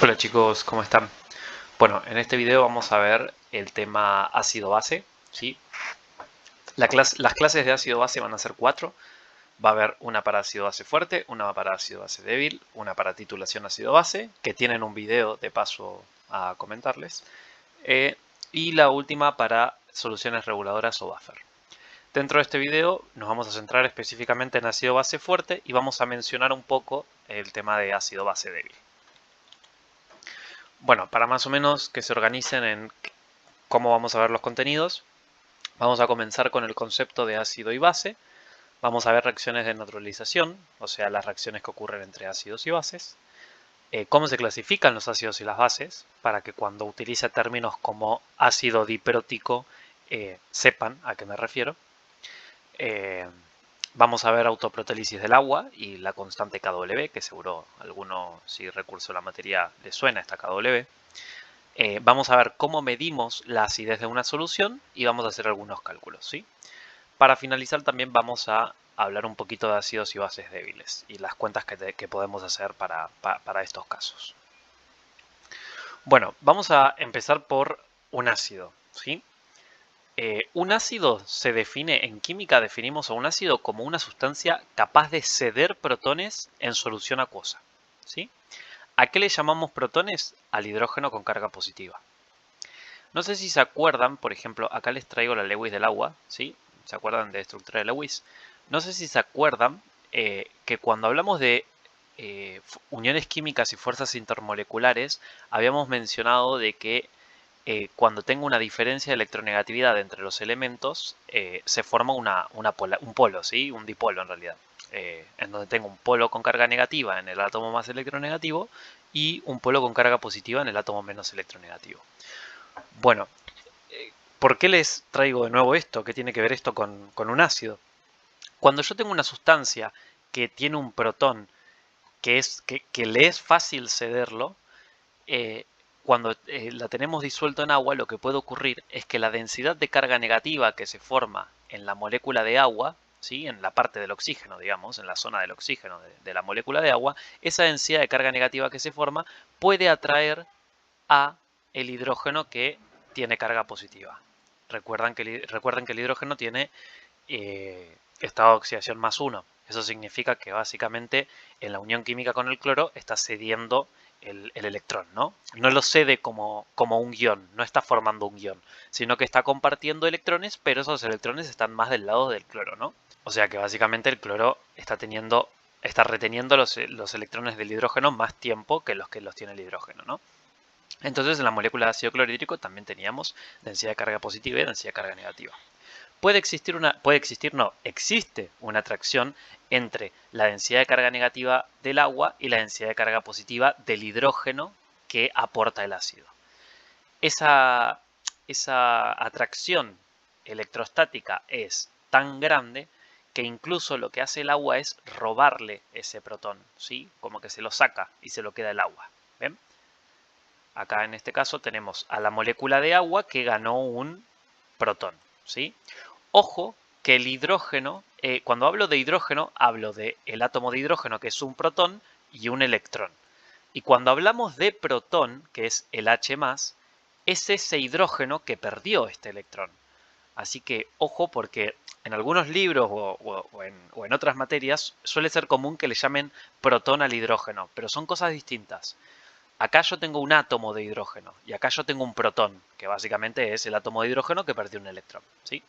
Hola chicos, ¿cómo están? Bueno, en este video vamos a ver el tema ácido-base, ¿sí? Las clases de ácido-base van a ser 4. Va a haber una para ácido-base fuerte, una para ácido-base débil, una para titulación ácido-base, que tienen un video de paso a comentarles, y la última para soluciones reguladoras o buffer. Dentro de este video nos vamos a centrar específicamente en ácido-base fuerte y vamos a mencionar un poco el tema de ácido-base débil. Bueno, para más o menos que se organicen en cómo vamos a ver los contenidos, vamos a comenzar con el concepto de ácido y base. Vamos a ver reacciones de neutralización, o sea, las reacciones que ocurren entre ácidos y bases. Cómo se clasifican los ácidos y las bases, para que cuando utilice términos como ácido diperótico sepan a qué me refiero. Vamos a ver autoprotólisis del agua y la constante KW, que seguro alguno, si recurso a la materia, le suena esta KW. Vamos a ver cómo medimos la acidez de una solución y vamos a hacer algunos cálculos, ¿sí? Para finalizar también vamos a hablar un poquito de ácidos y bases débiles y las cuentas que podemos hacer para estos casos. Bueno, vamos a empezar por un ácido, ¿sí? Un ácido se define, en química definimos a un ácido como una sustancia capaz de ceder protones en solución acuosa, ¿sí? ¿A qué le llamamos protones? Al hidrógeno con carga positiva. No sé si se acuerdan, por ejemplo, acá les traigo la Lewis del agua, ¿sí? ¿Se acuerdan de estructura de Lewis? No sé si se acuerdan que cuando hablamos de uniones químicas y fuerzas intermoleculares, habíamos mencionado de que cuando tengo una diferencia de electronegatividad entre los elementos, se forma un polo, ¿sí? Un dipolo en realidad. En donde tengo un polo con carga negativa en el átomo más electronegativo y un polo con carga positiva en el átomo menos electronegativo. Bueno, ¿por qué les traigo de nuevo esto? ¿Qué tiene que ver esto con un ácido? Cuando yo tengo una sustancia que tiene un protón que le es fácil cederlo, cuando la tenemos disuelto en agua, lo que puede ocurrir es que la densidad de carga negativa que se forma en la molécula de agua, ¿sí? En la parte del oxígeno, digamos, en la zona del oxígeno de la molécula de agua, esa densidad de carga negativa que se forma puede atraer a el hidrógeno que tiene carga positiva. Recuerden que el hidrógeno tiene estado de oxidación +1. Eso significa que básicamente en la unión química con el cloro está cediendo el electrón, ¿no? No lo cede como un guión, no está formando un guión, sino que está compartiendo electrones, pero esos electrones están más del lado del cloro, ¿no? O sea que básicamente el cloro está reteniendo los electrones del hidrógeno más tiempo que los tiene el hidrógeno, ¿no? Entonces en la molécula de ácido clorhídrico también teníamos densidad de carga positiva y densidad de carga negativa. Existe una atracción entre la densidad de carga negativa del agua y la densidad de carga positiva del hidrógeno que aporta el ácido. Esa atracción electrostática es tan grande que incluso lo que hace el agua es robarle ese protón, ¿sí? Como que se lo saca y se lo queda el agua. ¿Ven? Acá en este caso tenemos a la molécula de agua que ganó un protón, ¿sí? Ojo que el hidrógeno, cuando hablo de hidrógeno, hablo del átomo de hidrógeno, que es un protón y un electrón. Y cuando hablamos de protón, que es el H+, es ese hidrógeno que perdió este electrón. Así que ojo, porque en algunos libros o en otras materias suele ser común que le llamen protón al hidrógeno, pero son cosas distintas. Acá yo tengo un átomo de hidrógeno y acá yo tengo un protón, que básicamente es el átomo de hidrógeno que perdió un electrón, ¿sí?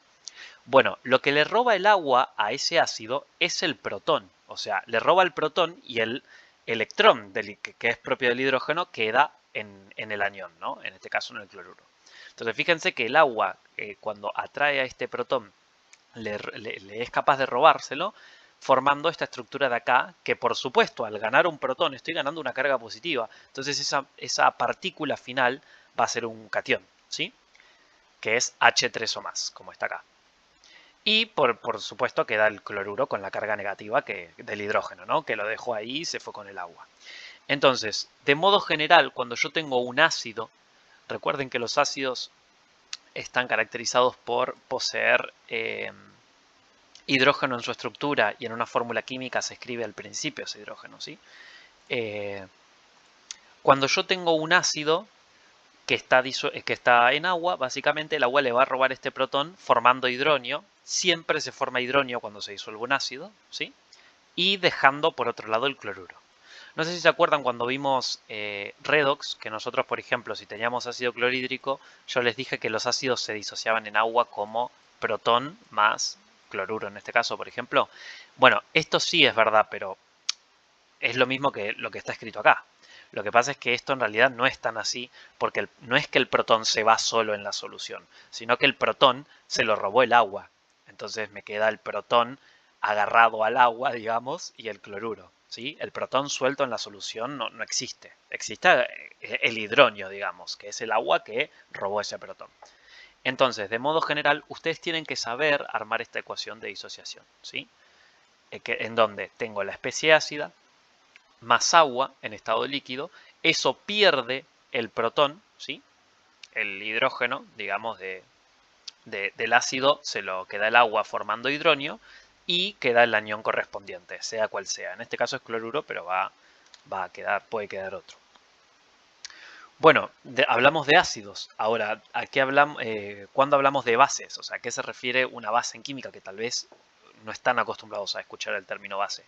Bueno, lo que le roba el agua a ese ácido es el protón. O sea, le roba el protón y el electrón que es propio del hidrógeno queda en el anión, ¿no? En este caso en el cloruro. Entonces fíjense que el agua, cuando atrae a este protón, le es capaz de robárselo, formando esta estructura de acá, que por supuesto al ganar un protón estoy ganando una carga positiva. Entonces esa partícula final va a ser un catión, ¿sí? Que es H3 o más, como está acá. Y por supuesto queda el cloruro con la carga negativa del hidrógeno, ¿no? Que lo dejó ahí y se fue con el agua. Entonces, de modo general, cuando yo tengo un ácido, recuerden que los ácidos están caracterizados por poseer hidrógeno en su estructura y en una fórmula química se escribe al principio ese hidrógeno, ¿sí? Cuando yo tengo un ácido que está en agua, básicamente el agua le va a robar este protón formando hidronio. Siempre se forma hidronio cuando se disuelve un ácido, ¿sí? Y dejando por otro lado el cloruro. No sé si se acuerdan cuando vimos redox, que nosotros, por ejemplo, si teníamos ácido clorhídrico, yo les dije que los ácidos se disociaban en agua como protón más cloruro en este caso, por ejemplo. Bueno, esto sí es verdad, pero es lo mismo que lo que está escrito acá. Lo que pasa es que esto en realidad no es tan así, porque no es que el protón se va solo en la solución, sino que el protón se lo robó el agua. Entonces me queda el protón agarrado al agua, digamos, y el cloruro. ¿Sí? El protón suelto en la solución no existe. Existe el hidronio, digamos, que es el agua que robó ese protón. Entonces, de modo general, ustedes tienen que saber armar esta ecuación de disociación. ¿Sí? En donde tengo la especie ácida más agua en estado líquido, eso pierde el protón, ¿sí? El hidrógeno, digamos, del ácido se lo queda el agua formando hidronio y queda el anión correspondiente, sea cual sea. En este caso es cloruro, pero va a quedar, puede quedar otro. Bueno, hablamos de ácidos. Ahora, ¿cuándo hablamos de bases? O sea, ¿a qué se refiere una base en química? Que tal vez no están acostumbrados a escuchar el término base.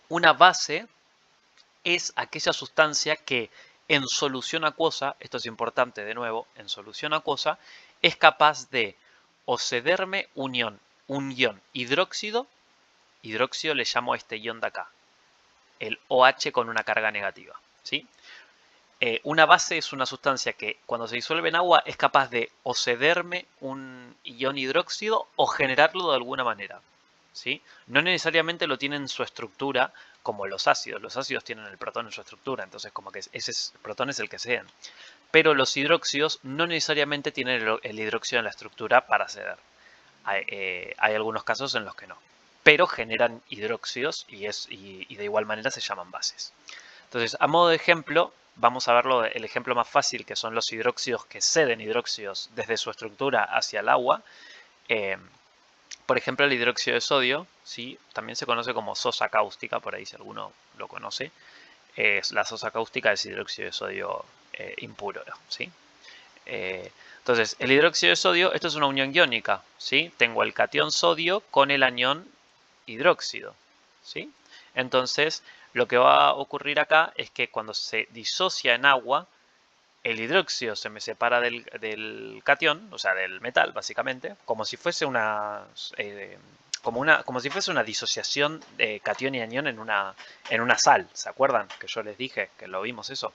Una base es aquella sustancia que en solución acuosa, esto es importante de nuevo, en solución acuosa, es capaz de o cederme un ion hidróxido le llamo a este ion de acá, el OH con una carga negativa. ¿Sí? Una base es una sustancia que cuando se disuelve en agua es capaz de o cederme un ion hidróxido o generarlo de alguna manera. ¿Sí? No necesariamente lo tiene en su estructura como los ácidos. Los ácidos tienen el protón en su estructura, entonces como que el protón es el que ceden. Pero los hidróxidos no necesariamente tienen el hidróxido en la estructura para ceder. Hay algunos casos en los que no. Pero generan hidróxidos y de igual manera se llaman bases. Entonces, a modo de ejemplo, vamos a verlo el ejemplo más fácil, que son los hidróxidos que ceden hidróxidos desde su estructura hacia el agua. Por ejemplo, el hidróxido de sodio, ¿sí? También se conoce como sosa cáustica, por ahí si alguno lo conoce. La sosa cáustica es hidróxido de sodio impuro, ¿sí? Entonces, el hidróxido de sodio, esto es una unión iónica, ¿sí? Tengo el catión sodio con el anión hidróxido, ¿sí? Entonces, lo que va a ocurrir acá es que cuando se disocia en agua, el hidróxido se me separa del catión, o sea, del metal, básicamente, como si fuese una disociación de catión y anión en una sal. ¿Se acuerdan que yo les dije que lo vimos eso?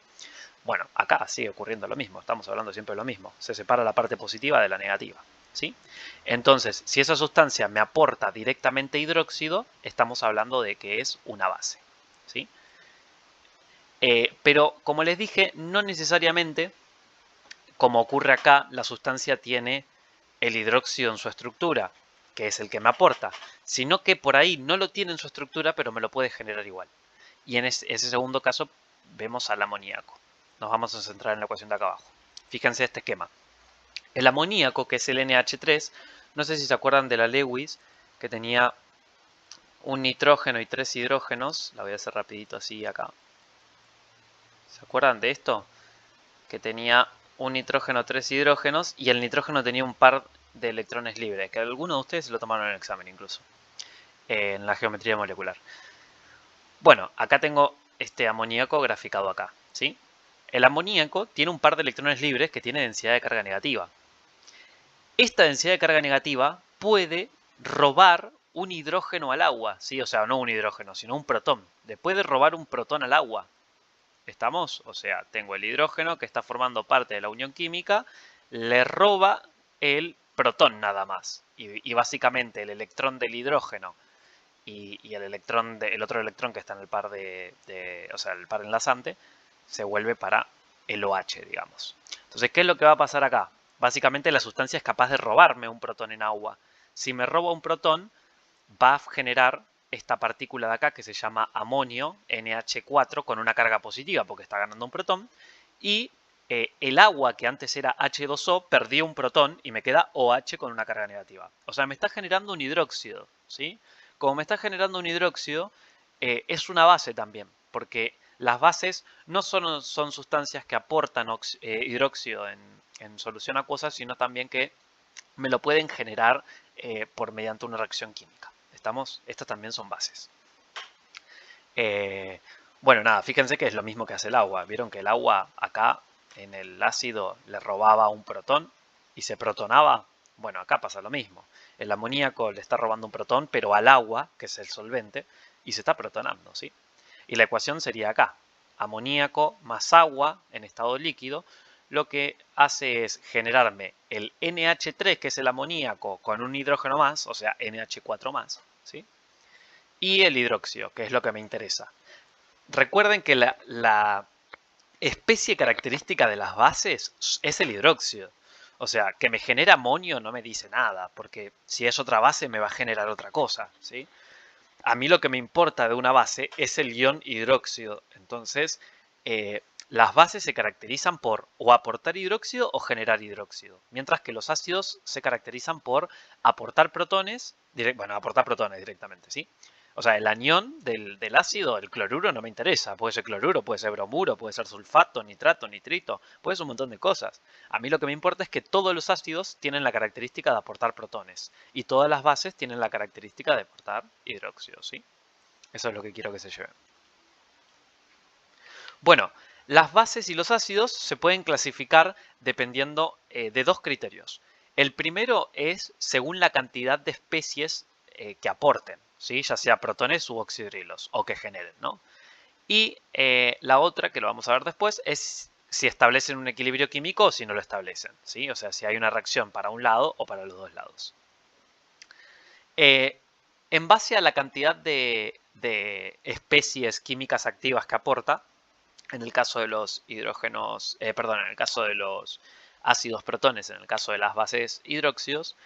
Bueno, acá sigue ocurriendo lo mismo, estamos hablando siempre de lo mismo. Se separa la parte positiva de la negativa. ¿Sí? Entonces, si esa sustancia me aporta directamente hidróxido, estamos hablando de que es una base. ¿Sí? Pero, como les dije, no necesariamente, como ocurre acá, la sustancia tiene el hidróxido en su estructura, que es el que me aporta, sino que por ahí no lo tiene en su estructura, pero me lo puede generar igual. Y en ese segundo caso vemos al amoníaco. Nos vamos a centrar en la ecuación de acá abajo. Fíjense este esquema. El amoníaco, que es el NH3, no sé si se acuerdan de la Lewis, que tenía un nitrógeno y 3 hidrógenos. La voy a hacer rapidito así acá. ¿Se acuerdan de esto? Que tenía un nitrógeno, 3 hidrógenos, y el nitrógeno tenía un par de electrones libres, que algunos de ustedes lo tomaron en el examen incluso, en la geometría molecular. Bueno, acá tengo este amoníaco graficado acá, ¿sí? El amoníaco tiene un par de electrones libres que tiene densidad de carga negativa. Esta densidad de carga negativa puede robar un hidrógeno al agua, ¿sí? O sea, no un hidrógeno, sino un protón. Le puede robar un protón al agua. ¿Estamos? O sea, tengo el hidrógeno que está formando parte de la unión química, le roba el protón nada más. Y básicamente el electrón del hidrógeno y el otro electrón que está en el par o sea, el par enlazante, se vuelve para el OH, digamos. Entonces, ¿qué es lo que va a pasar acá? Básicamente la sustancia es capaz de robarme un protón en agua. Si me roba un protón, va a generar esta partícula de acá que se llama amonio, NH4, con una carga positiva porque está ganando un protón. Y el agua que antes era H2O perdió un protón y me queda OH con una carga negativa. O sea, me está generando un hidróxido, ¿sí? Como me está generando un hidróxido, es una base también, porque las bases no son sustancias que aportan hidróxido en solución acuosa, sino también que me lo pueden generar mediante una reacción química. Estas también son bases. Bueno, nada, fíjense que es lo mismo que hace el agua. Vieron que el agua acá en el ácido le robaba un protón y se protonaba. Bueno, acá pasa lo mismo. El amoníaco le está robando un protón, pero al agua, que es el solvente, y se está protonando, ¿sí? Y la ecuación sería acá. Amoníaco más agua en estado líquido, lo que hace es generarme el NH3, que es el amoníaco, con un hidrógeno más, o sea, NH4 más, ¿sí? Y el hidróxido, que es lo que me interesa. Recuerden que la especie característica de las bases es el hidróxido. O sea, que me genera amonio no me dice nada, porque si es otra base me va a generar otra cosa, ¿sí? A mí lo que me importa de una base es el ion hidróxido. Entonces, las bases se caracterizan por o aportar hidróxido o generar hidróxido. Mientras que los ácidos se caracterizan por aportar protones, aportar protones directamente, ¿sí? O sea, el anión del ácido, el cloruro, no me interesa. Puede ser cloruro, puede ser bromuro, puede ser sulfato, nitrato, nitrito, puede ser un montón de cosas. A mí lo que me importa es que todos los ácidos tienen la característica de aportar protones y todas las bases tienen la característica de aportar hidróxido, ¿sí? Eso es lo que quiero que se lleven. Bueno, las bases y los ácidos se pueden clasificar dependiendo de dos criterios. El primero es según la cantidad de especies que aporten, ¿sí? Ya sea protones u oxidrilos o que generen, ¿no? Y la otra, que lo vamos a ver después, es si establecen un equilibrio químico o si no lo establecen, ¿sí? O sea, si hay una reacción para un lado o para los dos lados. En base a la cantidad de especies químicas activas que aporta, en el caso de los hidrógenos, en el caso de los ácidos protones, en el caso de las bases hidróxidos,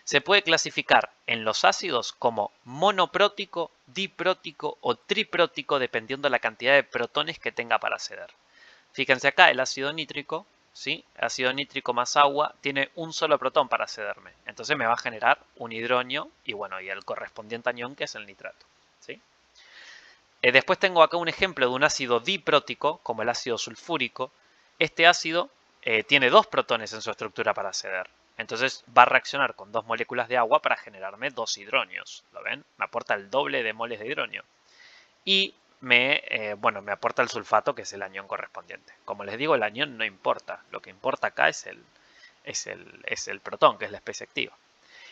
se puede clasificar en los ácidos como monoprótico, diprótico o triprótico dependiendo de la cantidad de protones que tenga para ceder. Fíjense acá, el ácido nítrico, ¿sí? Ácido nítrico más agua tiene un solo protón para cederme. Entonces me va a generar un hidronio y bueno, y el correspondiente anión que es el nitrato, ¿sí? Después tengo acá un ejemplo de un ácido diprótico, como el ácido sulfúrico. Este ácido tiene dos protones en su estructura para ceder. Entonces va a reaccionar con dos moléculas de agua para generarme dos hidronios. ¿Lo ven? Me aporta el doble de moles de hidronio. Y me aporta el sulfato, que es el anión correspondiente. Como les digo, el anión no importa. Lo que importa acá es el protón, que es la especie activa.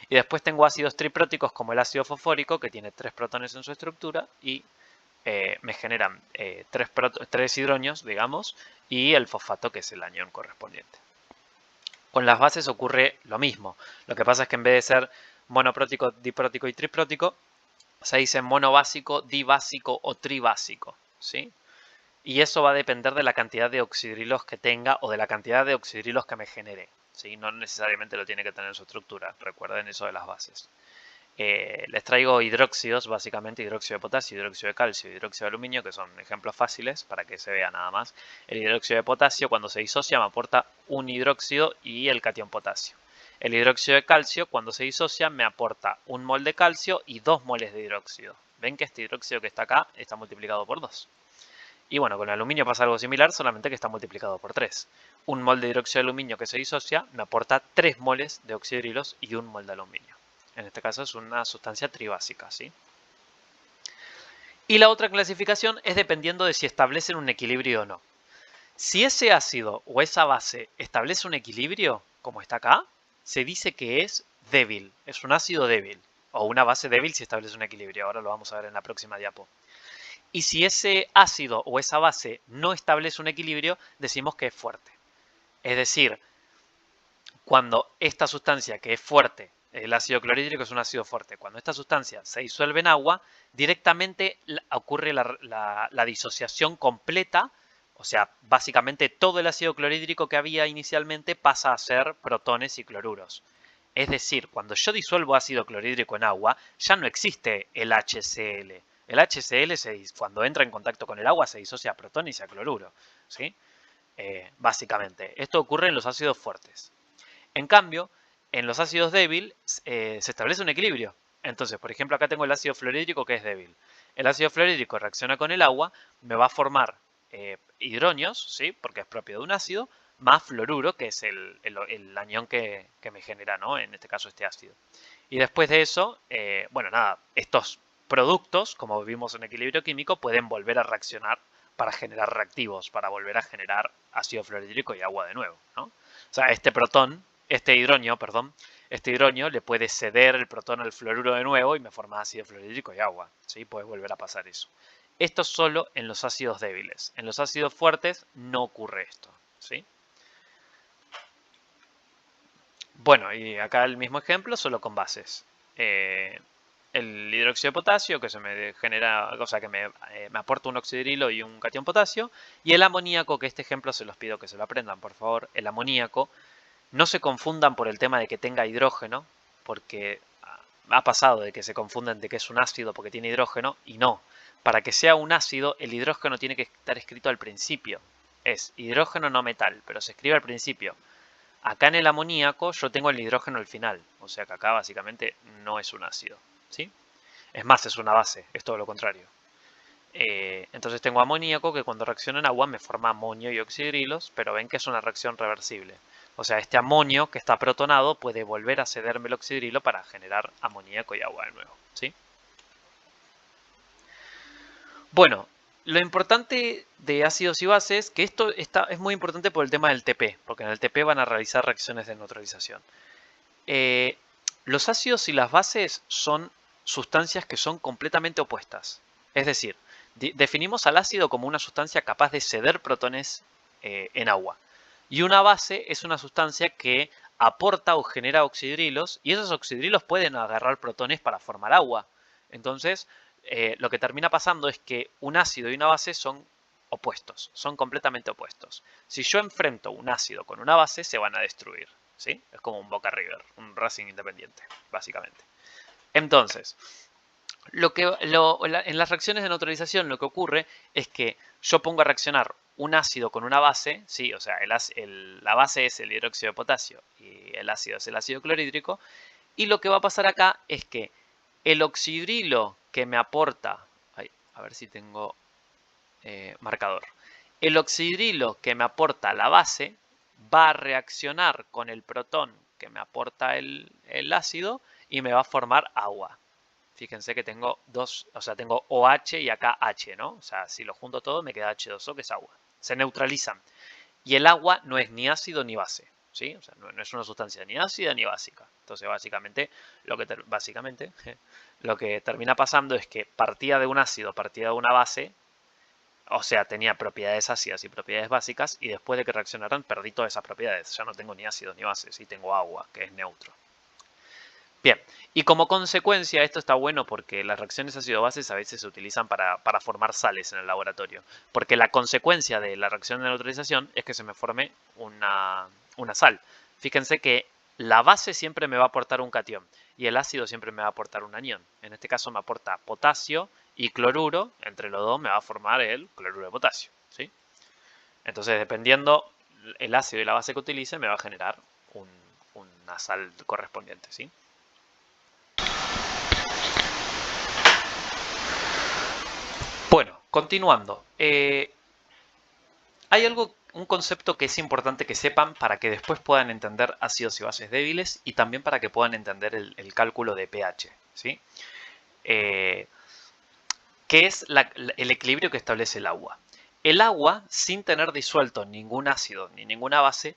Y después tengo ácidos tripróticos como el ácido fosfórico, que tiene tres protones en su estructura y me generan tres hidronios, digamos, y el fosfato, que es el anión correspondiente. Con las bases ocurre lo mismo. Lo que pasa es que en vez de ser monoprótico, diprótico y triprótico, se dice monobásico, dibásico o tribásico, ¿sí? Y eso va a depender de la cantidad de oxidrilos que tenga o de la cantidad de oxidrilos que me genere, ¿sí? No necesariamente lo tiene que tener en su estructura. Recuerden eso de las bases. Les traigo hidróxidos, básicamente hidróxido de potasio, hidróxido de calcio, hidróxido de aluminio, que son ejemplos fáciles para que se vea nada más. El hidróxido de potasio, cuando se disocia, me aporta un hidróxido y el catión potasio. El hidróxido de calcio, cuando se disocia, me aporta un mol de calcio y 2 moles de hidróxido. Ven que este hidróxido que está acá está multiplicado por 2. Y bueno, con el aluminio pasa algo similar, solamente que está multiplicado por 3. Un mol de hidróxido de aluminio que se disocia me aporta 3 moles de oxidrilos y un mol de aluminio. En este caso es una sustancia tribásica, ¿sí? Y la otra clasificación es dependiendo de si establecen un equilibrio o no. Si ese ácido o esa base establece un equilibrio, como está acá, se dice que es débil, es un ácido débil, o una base débil si establece un equilibrio. Ahora lo vamos a ver en la próxima diapo. Y si ese ácido o esa base no establece un equilibrio, decimos que es fuerte. Es decir, cuando esta sustancia que es fuerte, el ácido clorhídrico es un ácido fuerte, cuando esta sustancia se disuelve en agua, directamente ocurre la disociación completa, o sea, básicamente todo el ácido clorhídrico que había inicialmente pasa a ser protones y cloruros. Es decir, cuando yo disuelvo ácido clorhídrico en agua, ya no existe el HCl. El HCl, cuando entra en contacto con el agua, se disocia a protones y a cloruro, ¿sí? Básicamente, esto ocurre en los ácidos fuertes. En cambio, en los ácidos débiles se establece un equilibrio. Entonces, por ejemplo, acá tengo el ácido fluorhídrico que es débil. El ácido fluorhídrico reacciona con el agua, me va a formar hidronios, ¿sí? Porque es propio de un ácido, más fluoruro, que es el anión que me genera, ¿no? En este caso este ácido. Y después de eso, bueno, nada, estos productos, como vimos en equilibrio químico, pueden volver a reaccionar para generar reactivos, para volver a generar ácido fluorhídrico y agua de nuevo, ¿no? O sea, este hidronio le puede ceder el protón al fluoruro de nuevo y me forma ácido fluorhídrico y agua, ¿sí? Puede volver a pasar eso. Esto solo en los ácidos débiles. En los ácidos fuertes no ocurre esto, ¿sí? Bueno, y acá el mismo ejemplo, solo con bases. El hidróxido de potasio, que se me genera, o sea, que me aporta un oxidrilo y un catión potasio. Y el amoníaco, que este ejemplo se los pido que se lo aprendan, por favor. El amoníaco, no se confundan por el tema de que tenga hidrógeno, porque ha pasado de que se confunden de que es un ácido porque tiene hidrógeno, y no. Para que sea un ácido, el hidrógeno tiene que estar escrito al principio. Es hidrógeno no metal, pero se escribe al principio. Acá en el amoníaco yo tengo el hidrógeno al final, o sea que acá básicamente no es un ácido, ¿sí? Es más, es una base, es todo lo contrario. Entonces tengo amoníaco que cuando reacciona en agua me forma amonio y oxidrilos, pero ven que es una reacción reversible. O sea, este amonio que está protonado puede volver a cederme el oxidrilo para generar amoníaco y agua de nuevo, ¿sí? Bueno, lo importante de ácidos y bases, que esto es muy importante por el tema del TP, porque en el TP van a realizar reacciones de neutralización. Los ácidos y las bases son sustancias que son completamente opuestas. Es decir, definimos al ácido como una sustancia capaz de ceder protones en agua. Y una base es una sustancia que aporta o genera oxidrilos y esos oxidrilos pueden agarrar protones para formar agua. Entonces, lo que termina pasando es que un ácido y una base son opuestos, son completamente opuestos. Si yo enfrento un ácido con una base, se van a destruir. ¿Sí? Es como un Boca River, un Racing Independiente, básicamente. Entonces, en las reacciones de neutralización lo que ocurre es que yo pongo a reaccionar un ácido con una base, ¿sí? O sea, la base es el hidróxido de potasio y el ácido es el ácido clorhídrico, y lo que va a pasar acá es que el oxidrilo que me aporta, a ver si tengo marcador, el oxidrilo que me aporta la base va a reaccionar con el protón que me aporta el ácido y me va a formar agua. Fíjense que tengo dos, o sea, tengo OH y acá H, ¿no? O sea, si lo junto todo me queda H2O, que es agua. Se neutralizan. Y el agua no es ni ácido ni base, ¿sí? O sea, no es una sustancia ni ácida ni básica. Entonces, básicamente, lo que termina pasando es que partía de un ácido, partía de una base, o sea, tenía propiedades ácidas y propiedades básicas, y después de que reaccionaran perdí todas esas propiedades. Ya no tengo ni ácidos ni bases, y tengo agua, que es neutro. Bien, y como consecuencia, esto está bueno porque las reacciones ácido-bases a veces se utilizan para formar sales en el laboratorio. Porque la consecuencia de la reacción de neutralización es que se me forme una sal. Fíjense que la base siempre me va a aportar un catión y el ácido siempre me va a aportar un anión. En este caso me aporta potasio y cloruro, entre los dos me va a formar el cloruro de potasio, ¿sí? Entonces, dependiendo el ácido y la base que utilice, me va a generar una sal correspondiente, ¿sí? Bueno, continuando. Hay un concepto que es importante que sepan para que después puedan entender ácidos y bases débiles y también para que puedan entender el cálculo de pH, ¿sí? Que es el equilibrio que establece el agua. El agua, sin tener disuelto ningún ácido ni ninguna base,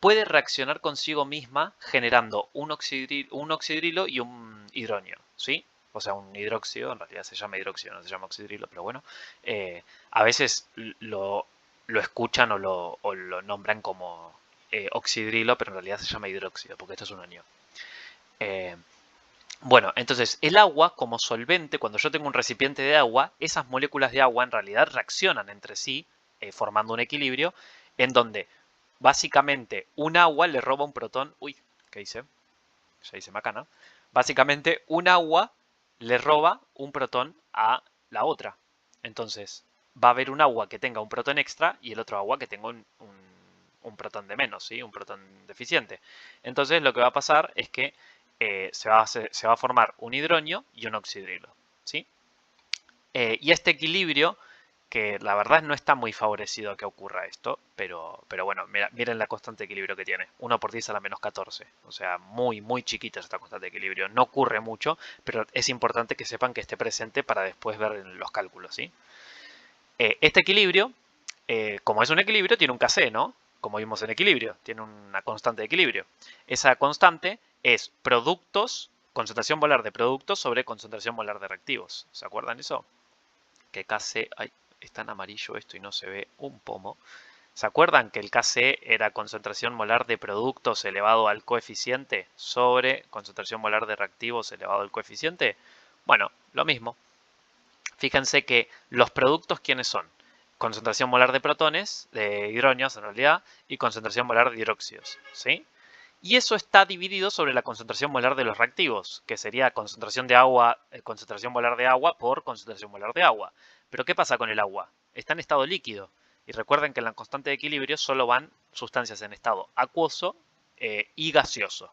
puede reaccionar consigo misma generando un oxidrilo y un hidronio, ¿sí? O sea, un hidróxido, en realidad se llama hidróxido, no se llama oxidrilo, pero bueno. A veces lo escuchan o lo nombran como oxidrilo, pero en realidad se llama hidróxido, porque esto es un anión. Bueno, entonces el agua como solvente, cuando yo tengo un recipiente de agua, esas moléculas de agua en realidad reaccionan entre sí, formando un equilibrio, en donde básicamente un agua le roba un protón. Uy, ¿qué hice? Ya hice macana. Básicamente un agua le roba un protón a la otra. Entonces va a haber un agua que tenga un protón extra y el otro agua que tenga un protón de menos, ¿sí? Un protón deficiente. Entonces lo que va a pasar es que se va a formar un hidronio y un oxidrilo, ¿sí? Y este equilibrio, que la verdad no está muy favorecido a que ocurra esto, pero bueno, miren la constante de equilibrio que tiene, 1 por 10 a la menos 14, o sea, muy chiquita es esta constante de equilibrio, no ocurre mucho, pero es importante que sepan que esté presente para después ver en los cálculos, ¿sí? Este equilibrio, como es un equilibrio, tiene un Kc, ¿no? Como vimos en equilibrio, tiene una constante de equilibrio. Esa constante es productos, concentración molar de productos sobre concentración molar de reactivos, ¿se acuerdan eso? Que Kc, ay, está en amarillo esto y no se ve un pomo. ¿Se acuerdan que el Kc era concentración molar de productos elevado al coeficiente sobre concentración molar de reactivos elevado al coeficiente? Bueno, lo mismo. Fíjense que los productos, ¿quiénes son? Concentración molar de protones, de hidrógenos en realidad, y concentración molar de hidróxidos, ¿sí? Y eso está dividido sobre la concentración molar de los reactivos, que sería concentración de agua, concentración molar de agua por concentración molar de agua. Pero ¿qué pasa con el agua? Está en estado líquido. Y recuerden que en la constante de equilibrio solo van sustancias en estado acuoso y gaseoso.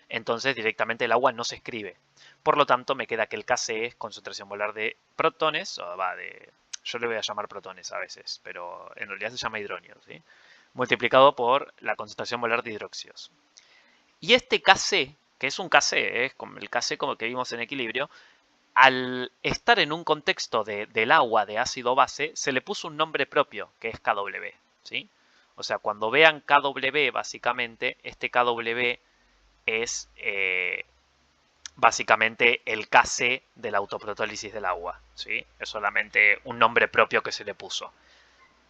Entonces directamente el agua no se escribe. Por lo tanto me queda que el Kc es concentración molar de protones, yo le voy a llamar protones a veces, pero en realidad se llama hidrógeno, ¿sí? Multiplicado por la concentración molar de hidróxidos. Y este Kc, que es un Kc, es como el Kc como que vimos en equilibrio, al estar en un contexto del agua de ácido base, se le puso un nombre propio, que es Kw, ¿sí? O sea, cuando vean Kw, básicamente, este Kw es básicamente el Kc de la autoprotólisis del agua, ¿sí? Es solamente un nombre propio que se le puso.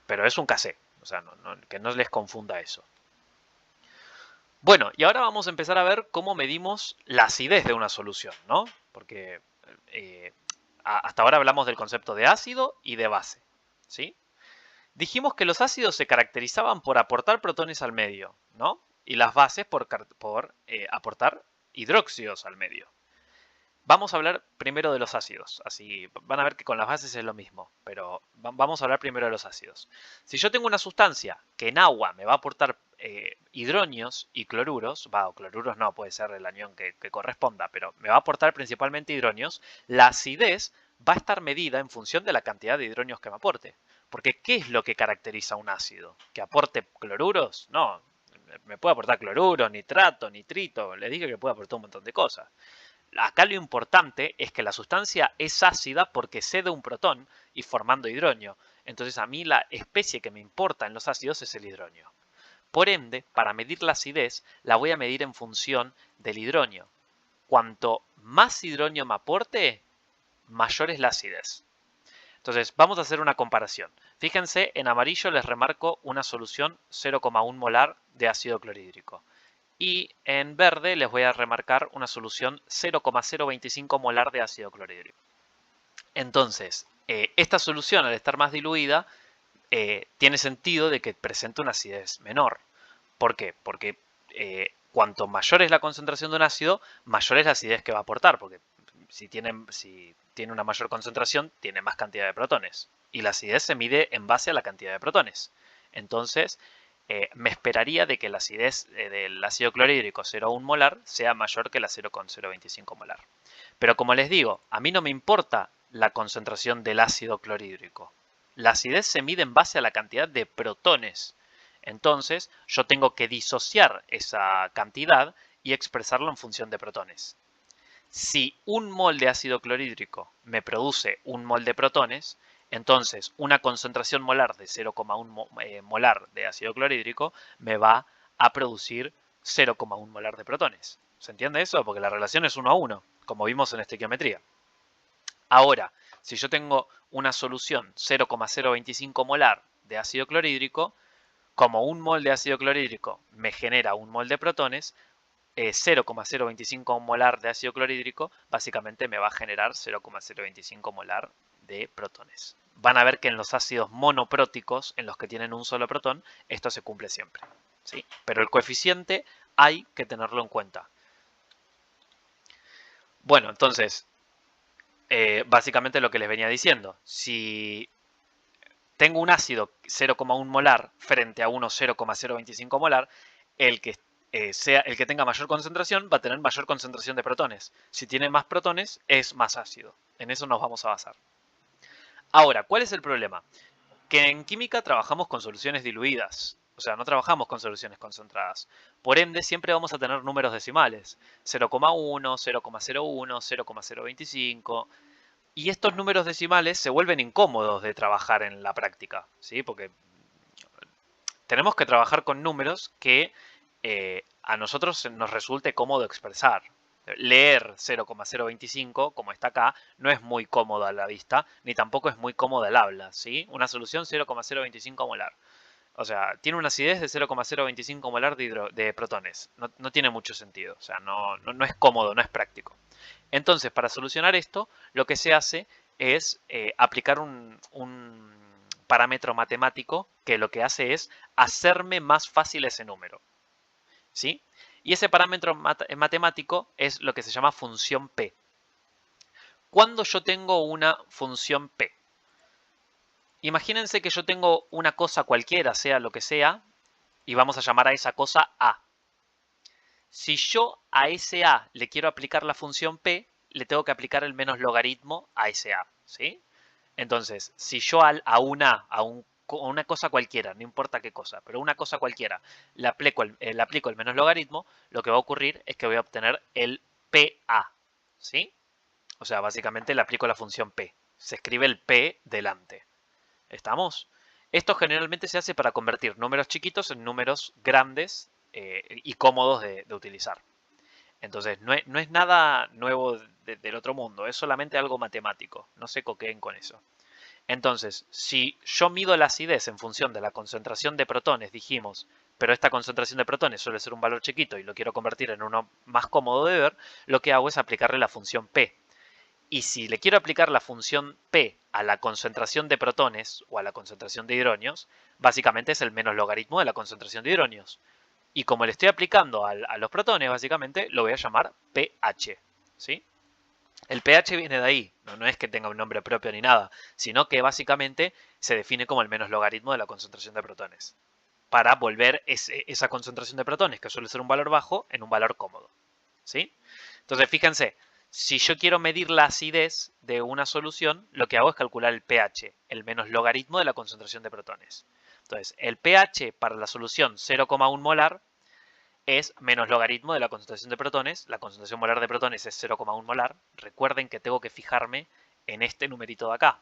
Pero es un Kc, o sea, que no les confunda eso. Bueno, y ahora vamos a empezar a ver cómo medimos la acidez de una solución, ¿no? Porque hasta ahora hablamos del concepto de ácido y de base, ¿sí? Dijimos que los ácidos se caracterizaban por aportar protones al medio, ¿no? Y las bases por aportar hidróxidos al medio. Vamos a hablar primero de los ácidos, así van a ver que con las bases es lo mismo, pero vamos a hablar primero de los ácidos. Si yo tengo una sustancia que en agua me va a aportar hidronios y cloruros, o cloruros no, puede ser el anión que corresponda, pero me va a aportar principalmente hidronios, la acidez va a estar medida en función de la cantidad de hidronios que me aporte. Porque ¿qué es lo que caracteriza un ácido? ¿Que aporte cloruros? No, me puede aportar cloruro, nitrato, nitrito, les dije que puede aportar un montón de cosas. Acá lo importante es que la sustancia es ácida porque cede un protón y formando hidrógeno. Entonces a mí la especie que me importa en los ácidos es el hidrógeno. Por ende, para medir la acidez, la voy a medir en función del hidrógeno. Cuanto más hidrógeno me aporte, mayor es la acidez. Entonces, vamos a hacer una comparación. Fíjense, en amarillo les remarco una solución 0,1 molar de ácido clorhídrico. Y en verde les voy a remarcar una solución 0,025 molar de ácido clorhídrico. Entonces, esta solución al estar más diluida tiene sentido de que presente una acidez menor. ¿Por qué? Porque cuanto mayor es la concentración de un ácido, mayor es la acidez que va a aportar, porque si tiene una mayor concentración, tiene más cantidad de protones. Y la acidez se mide en base a la cantidad de protones. Entonces, me esperaría de que la acidez del ácido clorhídrico 0,1 molar sea mayor que la 0,025 molar. Pero como les digo, a mí no me importa la concentración del ácido clorhídrico. La acidez se mide en base a la cantidad de protones. Entonces, yo tengo que disociar esa cantidad y expresarlo en función de protones. Si un mol de ácido clorhídrico me produce un mol de protones, entonces una concentración molar de 0,1 molar de ácido clorhídrico me va a producir 0,1 molar de protones. ¿Se entiende eso? Porque la relación es 1 a 1, como vimos en estequiometría. Ahora, si yo tengo una solución 0,025 molar de ácido clorhídrico, como un mol de ácido clorhídrico me genera un mol de protones, 0,025 molar de ácido clorhídrico básicamente me va a generar 0,025 molar de protones. Van a ver que en los ácidos monopróticos, en los que tienen un solo protón, esto se cumple siempre, ¿sí? Pero el coeficiente hay que tenerlo en cuenta. Bueno, entonces, básicamente lo que les venía diciendo, si tengo un ácido 0,1 molar frente a uno 0,025 molar, el que tenga mayor concentración va a tener mayor concentración de protones. Si tiene más protones, es más ácido. En eso nos vamos a basar. Ahora, ¿cuál es el problema? Que en química trabajamos con soluciones diluidas, o sea, no trabajamos con soluciones concentradas. Por ende, siempre vamos a tener números decimales, 0,1, 0,01, 0,025, y estos números decimales se vuelven incómodos de trabajar en la práctica, ¿sí? Porque tenemos que trabajar con números que a nosotros nos resulte cómodo expresar. Leer 0,025, como está acá, no es muy cómodo a la vista, ni tampoco es muy cómodo al habla, ¿sí? Una solución 0,025 molar. O sea, tiene una acidez de 0,025 molar de protones. No tiene mucho sentido, o sea, no es cómodo, no es práctico. Entonces, para solucionar esto, lo que se hace es aplicar un parámetro matemático que lo que hace es hacerme más fácil ese número, ¿sí? Y ese parámetro matemático es lo que se llama función P. Cuando yo tengo una función P, imagínense que yo tengo una cosa cualquiera, sea lo que sea, y vamos a llamar a esa cosa A. Si yo a ese A le quiero aplicar la función P, le tengo que aplicar el menos logaritmo a ese A, ¿sí? Entonces, si yo a una cosa cualquiera, no importa qué cosa, pero una cosa cualquiera, le aplico el menos logaritmo, lo que va a ocurrir es que voy a obtener el PA, ¿sí? O sea, básicamente le aplico la función P. Se escribe el P delante. ¿Estamos? Esto generalmente se hace para convertir números chiquitos en números grandes y cómodos de utilizar. Entonces, no es nada nuevo del otro mundo, es solamente algo matemático. No se coqueen con eso. Entonces, si yo mido la acidez en función de la concentración de protones, dijimos, pero esta concentración de protones suele ser un valor chiquito y lo quiero convertir en uno más cómodo de ver, lo que hago es aplicarle la función P. Y si le quiero aplicar la función P a la concentración de protones o a la concentración de hidronios, básicamente es el menos logaritmo de la concentración de hidronios. Y como le estoy aplicando a los protones, básicamente lo voy a llamar pH. ¿Sí? El pH viene de ahí, no es que tenga un nombre propio ni nada, sino que básicamente se define como el menos logaritmo de la concentración de protones. Para volver esa concentración de protones, que suele ser un valor bajo, en un valor cómodo. ¿Sí? Entonces, fíjense, si yo quiero medir la acidez de una solución, lo que hago es calcular el pH, el menos logaritmo de la concentración de protones. Entonces, el pH para la solución 0,1 molar es menos logaritmo de la concentración de protones. La concentración molar de protones es 0,1 molar. Recuerden que tengo que fijarme en este numerito de acá,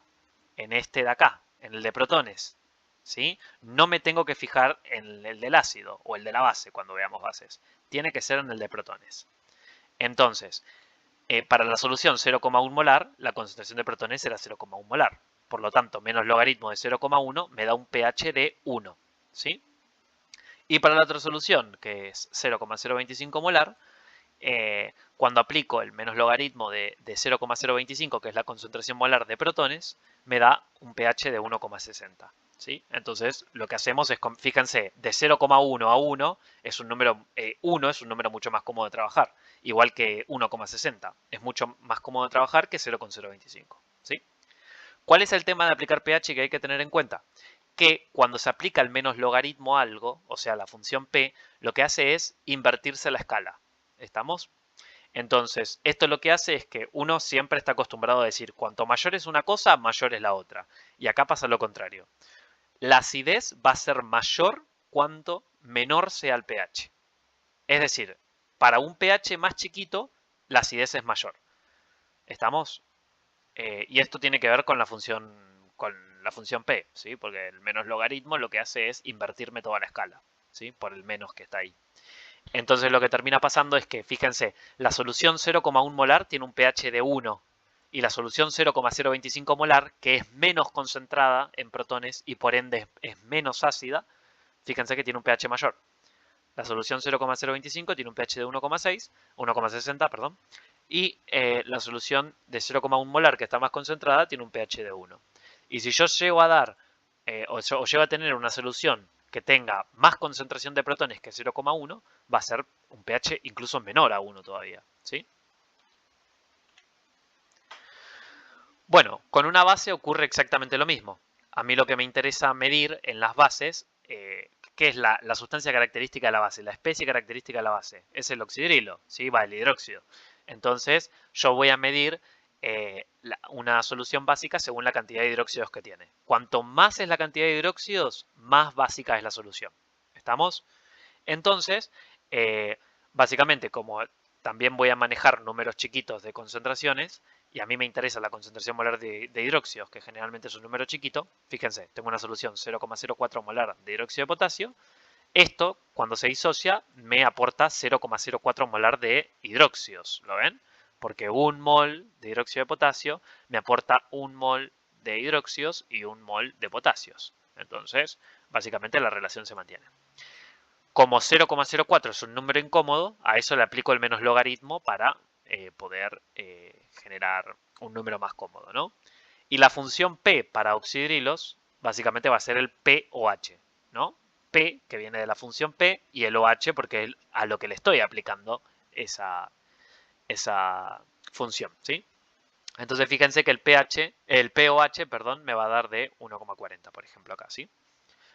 en este de acá, en el de protones. ¿Sí? No me tengo que fijar en el del ácido o el de la base cuando veamos bases. Tiene que ser en el de protones. Entonces, para la solución 0,1 molar, la concentración de protones era 0,1 molar. Por lo tanto, menos logaritmo de 0,1 me da un pH de 1. ¿Sí? Y para la otra solución, que es 0,025 molar, cuando aplico el menos logaritmo de 0,025, que es la concentración molar de protones, me da un pH de 1,60. ¿Sí? Entonces, lo que hacemos es, fíjense, de 0,1 a 1 es un número, 1 es un número mucho más cómodo de trabajar, igual que 1,60. Es mucho más cómodo de trabajar que 0,025. ¿Sí? ¿Cuál es el tema de aplicar pH que hay que tener en cuenta? Que cuando se aplica el menos logaritmo a algo, o sea, la función P, lo que hace es invertirse la escala. ¿Estamos? Entonces, esto lo que hace es que uno siempre está acostumbrado a decir, cuanto mayor es una cosa, mayor es la otra. Y acá pasa lo contrario. La acidez va a ser mayor cuanto menor sea el pH. Es decir, para un pH más chiquito, la acidez es mayor. ¿Estamos? Y esto tiene que ver con la función P, ¿sí? Porque el menos logaritmo lo que hace es invertirme toda la escala, ¿sí? Por el menos que está ahí. Entonces lo que termina pasando es que, fíjense, la solución 0,1 molar tiene un pH de 1 y la solución 0,025 molar, que es menos concentrada en protones y por ende es menos ácida, fíjense que tiene un pH mayor. La solución 0,025 tiene un pH de 1,6, 1,60, perdón, y la solución de 0,1 molar, que está más concentrada, tiene un pH de 1. Y si yo llego a dar, o llego a tener una solución que tenga más concentración de protones que 0,1, va a ser un pH incluso menor a 1 todavía, ¿sí? Bueno, con una base ocurre exactamente lo mismo. A mí lo que me interesa medir en las bases, ¿qué es la sustancia característica de la base? La especie característica de la base es el oxidrilo, ¿sí? Va el hidróxido. Entonces, yo voy a medir una solución básica según la cantidad de hidróxidos que tiene. Cuanto más es la cantidad de hidróxidos, más básica es la solución. ¿Estamos? Entonces, básicamente, como también voy a manejar números chiquitos de concentraciones, y a mí me interesa la concentración molar de hidróxidos, que generalmente es un número chiquito, fíjense, tengo una solución 0,04 molar de hidróxido de potasio. Esto, cuando se disocia, me aporta 0,04 molar de hidróxidos, ¿lo ven? Porque un mol de hidróxido de potasio me aporta un mol de hidróxidos y un mol de potasios. Entonces, básicamente la relación se mantiene. Como 0,04 es un número incómodo, a eso le aplico el menos logaritmo para poder generar un número más cómodo, ¿no? Y la función P para oxidrilos básicamente va a ser el POH, ¿no? P, que viene de la función P, y el OH porque es a lo que le estoy aplicando esa función, ¿sí? Entonces fíjense que el POH, perdón, me va a dar de 1,40, por ejemplo, acá, ¿sí?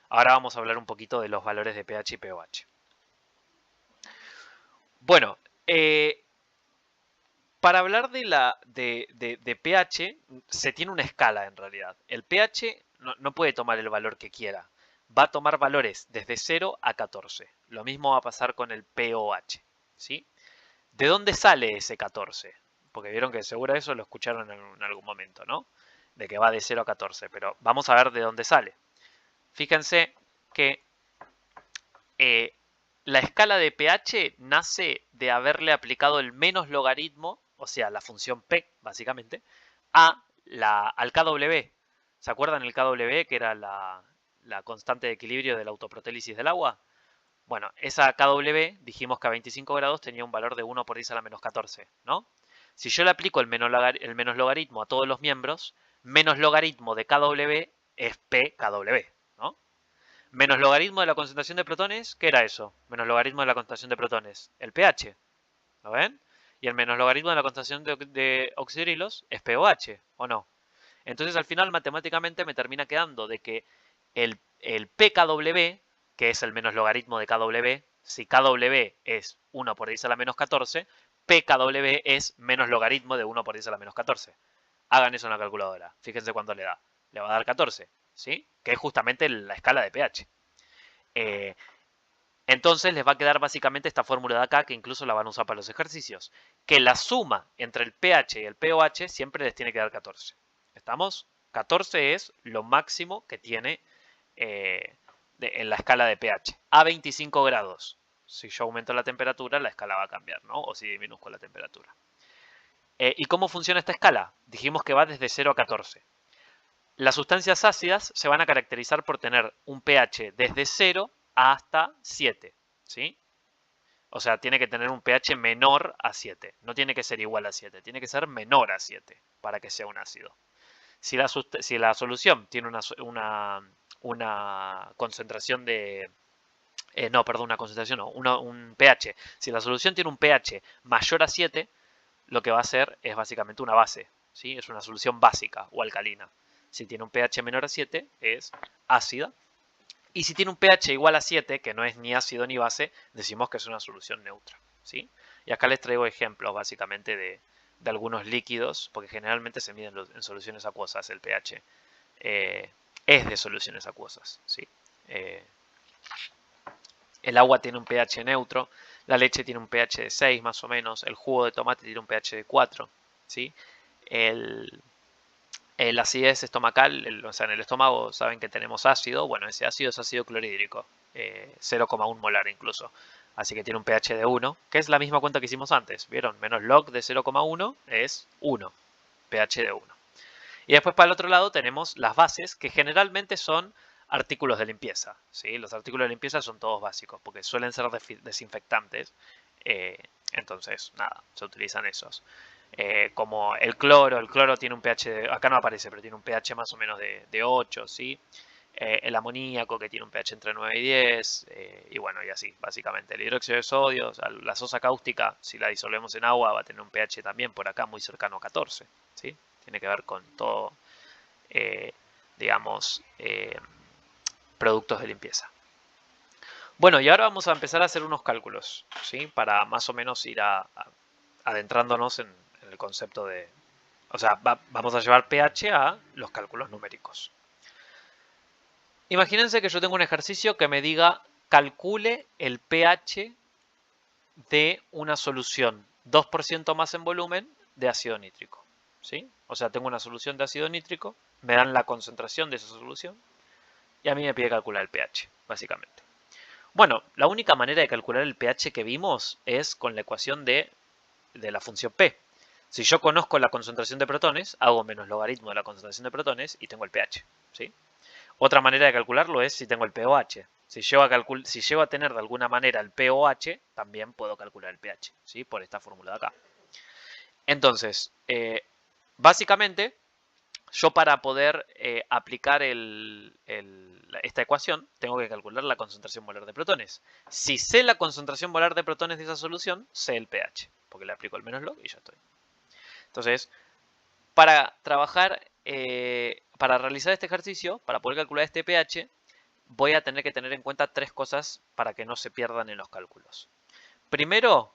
Ahora vamos a hablar un poquito de los valores de pH y pOH. Bueno, para hablar de pH, se tiene una escala en realidad. El pH no puede tomar el valor que quiera. Va a tomar valores desde 0 a 14. Lo mismo va a pasar con el pOH, ¿sí? ¿De dónde sale ese 14? Porque vieron que seguro eso lo escucharon en algún momento, ¿no? De que va de 0 a 14. Pero vamos a ver de dónde sale. Fíjense que la escala de pH nace de haberle aplicado el menos logaritmo, o sea, la función P, básicamente, al kW. ¿Se acuerdan el kW, que era la constante de equilibrio de la autoprotélisis del agua? Bueno, esa kW dijimos que a 25 grados tenía un valor de 1 por 10 a la menos 14, ¿no? Si yo le aplico el menos logaritmo a todos los miembros, menos logaritmo de kW es pKW, ¿no? Menos logaritmo de la concentración de protones, ¿qué era eso? Menos logaritmo de la concentración de protones, el pH, ¿lo ven? Y el menos logaritmo de la concentración de oxidrilos es pOH, ¿o no? Entonces al final matemáticamente me termina quedando de que el pKW, que es el menos logaritmo de kW, si kW es 1 por 10 a la menos 14, pKW es menos logaritmo de 1 por 10 a la menos 14. Hagan eso en la calculadora, fíjense cuánto le da. Le va a dar 14, ¿sí? Que es justamente la escala de pH. Entonces les va a quedar básicamente esta fórmula de acá, que incluso la van a usar para los ejercicios, que la suma entre el pH y el pOH siempre les tiene que dar 14. ¿Estamos? 14 es lo máximo que tiene en la escala de pH. A 25 grados. Si yo aumento la temperatura, la escala va a cambiar, ¿no? O si disminuzco la temperatura. ¿Y cómo funciona esta escala? Dijimos que va desde 0 a 14. Las sustancias ácidas se van a caracterizar por tener un pH desde 0 hasta 7, ¿sí? O sea, tiene que tener un pH menor a 7. No tiene que ser igual a 7, tiene que ser menor a 7 para que sea un ácido. Si la solución tiene una concentración de... no, perdón, una concentración no, un pH. Si la solución tiene un pH mayor a 7, lo que va a hacer es básicamente una base, ¿sí? Es una solución básica o alcalina. Si tiene un pH menor a 7, es ácida. Y si tiene un pH igual a 7, que no es ni ácido ni base, decimos que es una solución neutra, ¿sí? Y acá les traigo ejemplos básicamente de algunos líquidos, porque generalmente se miden en soluciones acuosas el pH. Es de soluciones acuosas, ¿sí? El agua tiene un pH neutro, la leche tiene un pH de 6 más o menos, el jugo de tomate tiene un pH de 4, ¿sí? La acidez estomacal, o sea, en el estómago saben que tenemos ácido, bueno, ese ácido es ácido clorhídrico, 0,1 molar incluso, así que tiene un pH de 1, que es la misma cuenta que hicimos antes, ¿vieron? Menos log de 0,1 es 1, pH de 1. Y después para el otro lado tenemos las bases, que generalmente son artículos de limpieza, ¿sí? Los artículos de limpieza son todos básicos, porque suelen ser desinfectantes, entonces, nada, se utilizan esos. Como el cloro tiene un pH, acá no aparece, pero tiene un pH más o menos de 8, ¿sí? El amoníaco que tiene un pH entre 9 y 10, y bueno, y así, básicamente. El hidróxido de sodio, la sosa cáustica, si la disolvemos en agua, va a tener un pH también por acá muy cercano a 14, ¿sí? Tiene que ver con todo, digamos, productos de limpieza. Bueno, y ahora vamos a empezar a hacer unos cálculos, ¿sí? Para más o menos ir adentrándonos en el concepto de O sea, vamos a llevar pH a los cálculos numéricos. Imagínense que yo tengo un ejercicio que me diga calcule el pH de una solución 2% más en volumen de ácido nítrico. ¿Sí? O sea, tengo una solución de ácido nítrico, me dan la concentración de esa solución y a mí me pide calcular el pH, básicamente. Bueno, la única manera de calcular el pH que vimos es con la ecuación de la función P. Si yo conozco la concentración de protones, hago menos logaritmo de la concentración de protones y tengo el pH. ¿Sí? Otra manera de calcularlo es si tengo el pOH. Si llego a tener de alguna manera el pOH, también puedo calcular el pH, ¿sí? Por esta fórmula de acá. Entonces, básicamente, yo para poder aplicar esta ecuación, tengo que calcular la concentración molar de protones. Si sé la concentración molar de protones de esa solución, sé el pH, porque le aplico el menos log y ya estoy. Entonces, para trabajar, para realizar este ejercicio, para poder calcular este pH, voy a tener que tener en cuenta tres cosas para que no se pierdan en los cálculos. Primero,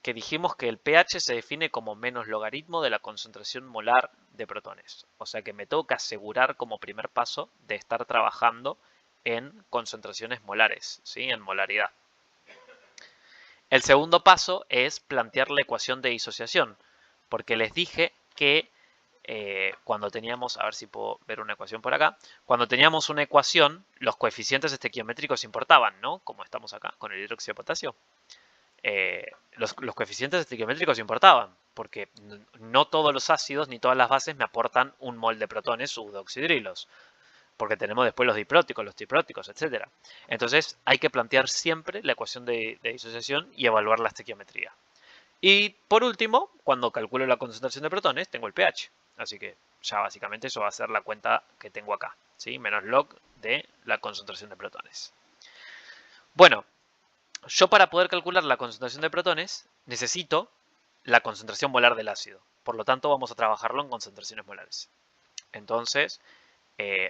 que dijimos que el pH se define como menos logaritmo de la concentración molar de protones. O sea que me tengo que asegurar como primer paso de estar trabajando en concentraciones molares, ¿sí? En molaridad. El segundo paso es plantear la ecuación de disociación, porque les dije que cuando teníamos, a ver si puedo ver una ecuación por acá, cuando teníamos una ecuación, los coeficientes estequiométricos importaban, ¿no? Como estamos acá con el hidróxido de potasio. Los coeficientes estequiométricos importaban, porque no todos los ácidos ni todas las bases me aportan un mol de protones u oxidrilos, porque tenemos después los dipróticos, los tripróticos, etc. Entonces hay que plantear siempre la ecuación de disociación y evaluar la estequiometría. Y por último, cuando calculo la concentración de protones, tengo el pH. Así que ya básicamente eso va a ser la cuenta que tengo acá, ¿sí? Menos log de la concentración de protones. Bueno, yo para poder calcular la concentración de protones necesito la concentración molar del ácido. Por lo tanto, vamos a trabajarlo en concentraciones molares. Entonces,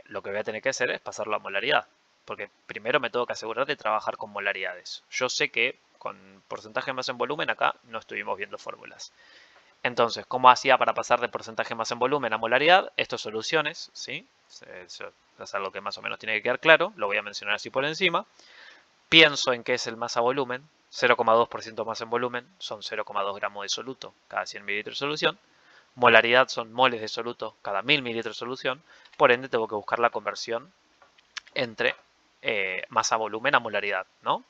lo que voy a tener que hacer es pasarlo a molaridad. Porque primero me tengo que asegurar de trabajar con molaridades. Yo sé que con porcentaje más en volumen acá no estuvimos viendo fórmulas. Entonces, ¿cómo hacía para pasar de porcentaje más en volumen a molaridad? Estas soluciones, ¿sí? Eso es algo que más o menos tiene que quedar claro. Lo voy a mencionar así por encima. Pienso en qué es el masa volumen. 0,2% más en volumen son 0,2 gramos de soluto cada 100 mililitros de solución. Molaridad son moles de soluto cada 1000 mililitros de solución. Por ende, tengo que buscar la conversión entre masa volumen a molaridad, ¿no?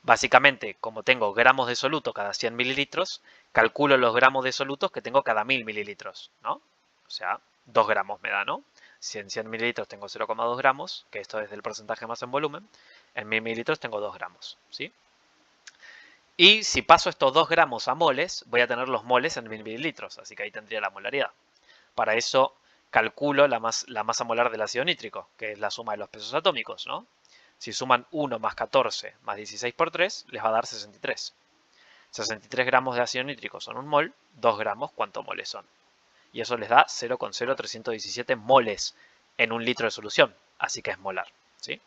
Básicamente, como tengo gramos de soluto cada 100 mililitros, calculo los gramos de solutos que tengo cada 1000 mililitros, ¿no? O sea, 2 gramos me da, ¿no? Si en 100 mililitros tengo 0,2 gramos, que esto es del porcentaje más en volumen, en 1000 mililitros tengo 2 gramos, ¿sí? Y si paso estos 2 gramos a moles, voy a tener los moles en 1000 mililitros, así que ahí tendría la molaridad. Para eso calculo la masa molar del ácido nítrico, que es la suma de los pesos atómicos, ¿no? Si suman 1 más 14 más 16 por 3, les va a dar 63. 63 gramos de ácido nítrico son un mol, 2 gramos, ¿cuántos moles son? Y eso les da 0,0317 moles en un litro de solución, así que es molar, ¿sí?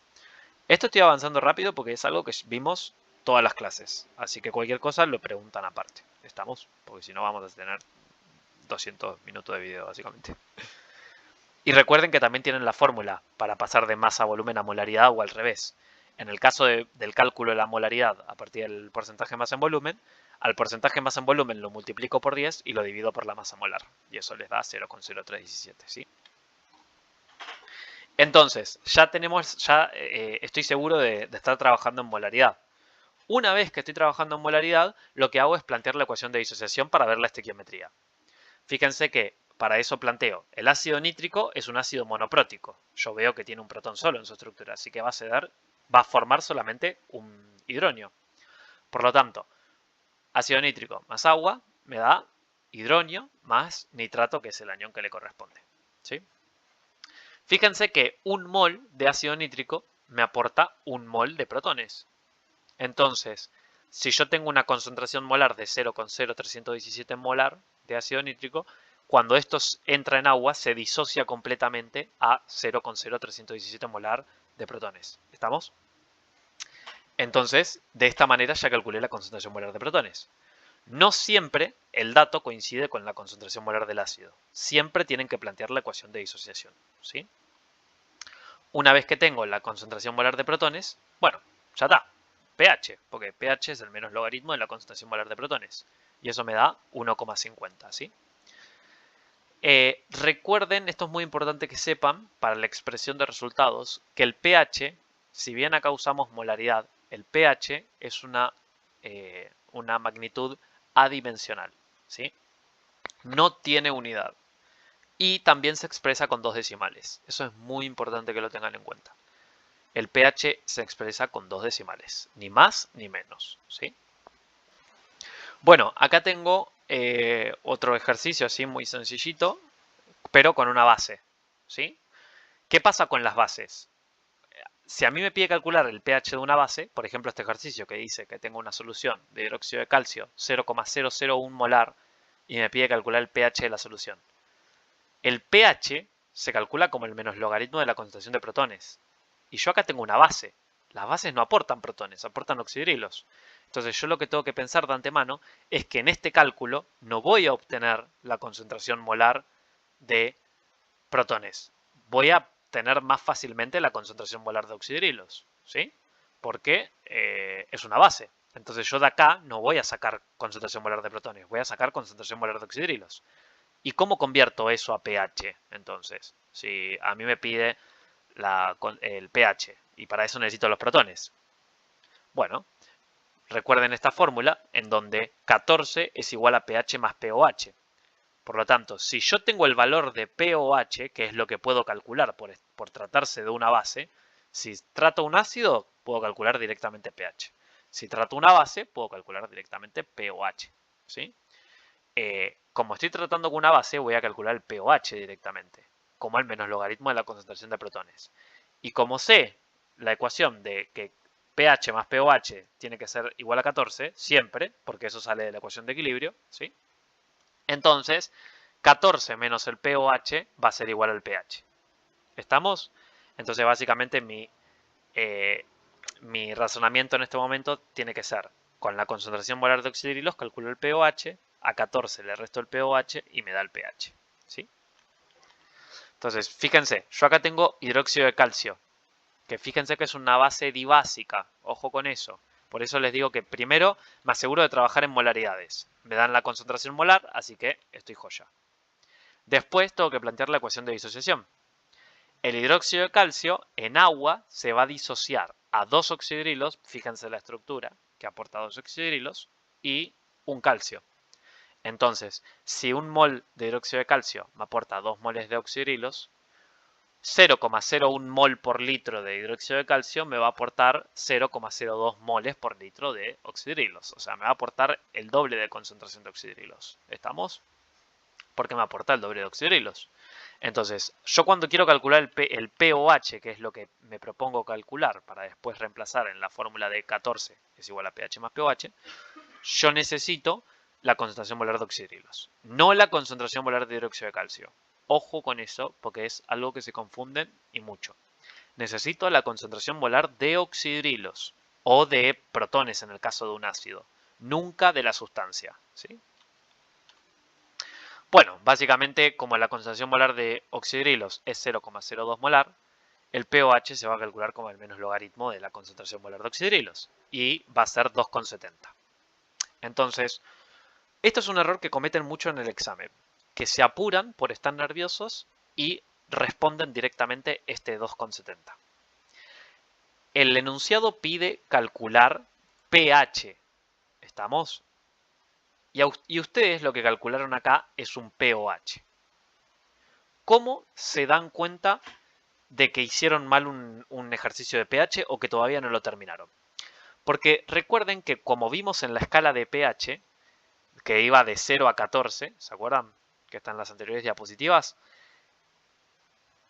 Esto estoy avanzando rápido porque es algo que vimos todas las clases, así que cualquier cosa lo preguntan aparte. ¿Estamos? Porque si no vamos a tener 200 minutos de video, básicamente. Y recuerden que también tienen la fórmula para pasar de masa a volumen a molaridad o al revés. En el caso del cálculo de la molaridad a partir del porcentaje masa en volumen, al porcentaje masa en volumen lo multiplico por 10 y lo divido por la masa molar. Y eso les da 0,0317, ¿sí? Entonces, estoy seguro de estar trabajando en molaridad. Una vez que estoy trabajando en molaridad, lo que hago es plantear la ecuación de disociación para ver la estequiometría. Fíjense que para eso planteo, el ácido nítrico es un ácido monoprótico. Yo veo que tiene un protón solo en su estructura, así que va a formar solamente un hidronio. Por lo tanto, ácido nítrico más agua me da hidronio más nitrato, que es el anión que le corresponde, ¿sí? Fíjense que un mol de ácido nítrico me aporta un mol de protones. Entonces, si yo tengo una concentración molar de 0,0317 molar de ácido nítrico, cuando esto entra en agua se disocia completamente a 0,0317 molar de protones. ¿Estamos? Entonces, de esta manera ya calculé la concentración molar de protones. No siempre el dato coincide con la concentración molar del ácido. Siempre tienen que plantear la ecuación de disociación, ¿sí? Una vez que tengo la concentración molar de protones, bueno, ya está. pH, porque pH es el menos logaritmo de la concentración molar de protones. Y eso me da 1,50, ¿sí? Recuerden, esto es muy importante que sepan, para la expresión de resultados, que el pH, si bien acá usamos molaridad, el pH es una magnitud adimensional, ¿sí? No tiene unidad. Y también se expresa con 2 decimales. Eso es muy importante que lo tengan en cuenta. El pH se expresa con 2 decimales, ni más ni menos, ¿sí? Bueno, acá tengo otro ejercicio así muy sencillito, pero con una base, ¿sí? ¿Qué pasa con las bases? Si a mí me pide calcular el pH de una base, por ejemplo este ejercicio que dice que tengo una solución de hidróxido de calcio 0,001 molar y me pide calcular el pH de la solución. El pH se calcula como el menos logaritmo de la concentración de protones. Y yo acá tengo una base. Las bases no aportan protones, aportan oxidrilos. Entonces yo lo que tengo que pensar de antemano es que en este cálculo no voy a obtener la concentración molar de protones. Voy a tener más fácilmente la concentración molar de oxidrilos, ¿sí? Porque es una base. Entonces yo de acá no voy a sacar concentración molar de protones, voy a sacar concentración molar de oxidrilos. ¿Y cómo convierto eso a pH? Entonces, si a mí me pide el pH y para eso necesito los protones. Bueno, recuerden esta fórmula en donde 14 es igual a pH más pOH. Por lo tanto, si yo tengo el valor de pOH, que es lo que puedo calcular por tratarse de una base, si trato un ácido, puedo calcular directamente pH. Si trato una base, puedo calcular directamente pOH, ¿sí? Como estoy tratando con una base, voy a calcular el pOH directamente, como el menos logaritmo de la concentración de protones. Y como sé la ecuación de que pH más pOH tiene que ser igual a 14, siempre, porque eso sale de la ecuación de equilibrio, ¿sí? Entonces, 14 menos el pOH va a ser igual al pH. ¿Estamos? Entonces, básicamente mi razonamiento en este momento tiene que ser, con la concentración molar de oxidrilos calculo el pOH, a 14 le resto el pOH y me da el pH, ¿sí? Entonces, fíjense, yo acá tengo hidróxido de calcio, que fíjense que es una base dibásica, ojo con eso. Por eso les digo que primero me aseguro de trabajar en molaridades. Me dan la concentración molar, así que estoy joya. Después tengo que plantear la ecuación de disociación. El hidróxido de calcio en agua se va a disociar a 2 oxidrilos, fíjense la estructura, que aporta 2 oxidrilos, y un calcio. Entonces, si un mol de hidróxido de calcio me aporta 2 moles de oxidrilos, 0,01 mol por litro de hidróxido de calcio me va a aportar 0,02 moles por litro de oxidrilos. O sea, me va a aportar el doble de concentración de oxidrilos. ¿Estamos? Porque me aporta el doble de oxidrilos. Entonces, yo cuando quiero calcular el pOH, que es lo que me propongo calcular para después reemplazar en la fórmula de 14, que es igual a pH más pOH, yo necesito la concentración molar de oxidrilos, no la concentración molar de hidróxido de calcio. Ojo con eso, porque es algo que se confunden y mucho. Necesito la concentración molar de oxidrilos o de protones en el caso de un ácido, nunca de la sustancia, ¿sí? Bueno, básicamente como la concentración molar de oxidrilos es 0,02 molar, el pOH se va a calcular como el menos logaritmo de la concentración molar de oxidrilos y va a ser 2,70. Entonces, esto es un error que cometen mucho en el examen, que se apuran por estar nerviosos y responden directamente este 2,70. El enunciado pide calcular pH. ¿Estamos? Y ustedes lo que calcularon acá es un pOH. ¿Cómo se dan cuenta de que hicieron mal un ejercicio de pH o que todavía no lo terminaron? Porque recuerden que como vimos en la escala de pH, que iba de 0 a 14, ¿se acuerdan? Que están en las anteriores diapositivas.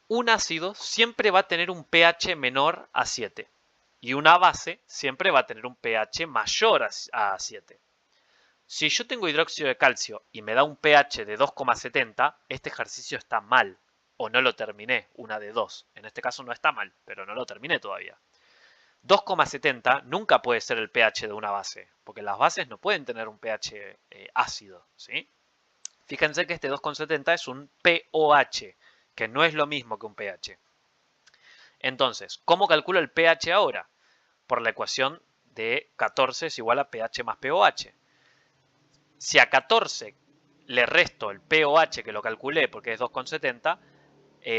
Un ácido siempre va a tener un pH menor a 7 y una base siempre va a tener un pH mayor a 7. Si yo tengo hidróxido de calcio y me da un pH de 2,70, este ejercicio está mal o no lo terminé, una de dos. En este caso no está mal, pero no lo terminé todavía. 2,70 nunca puede ser el pH de una base, porque las bases no pueden tener un pH ácido, ¿sí? Fíjense que este 2,70 es un pOH, que no es lo mismo que un pH. Entonces, ¿cómo calculo el pH ahora? Por la ecuación de 14 es igual a pH más pOH. Si a 14 le resto el pOH que lo calculé porque es 2,70,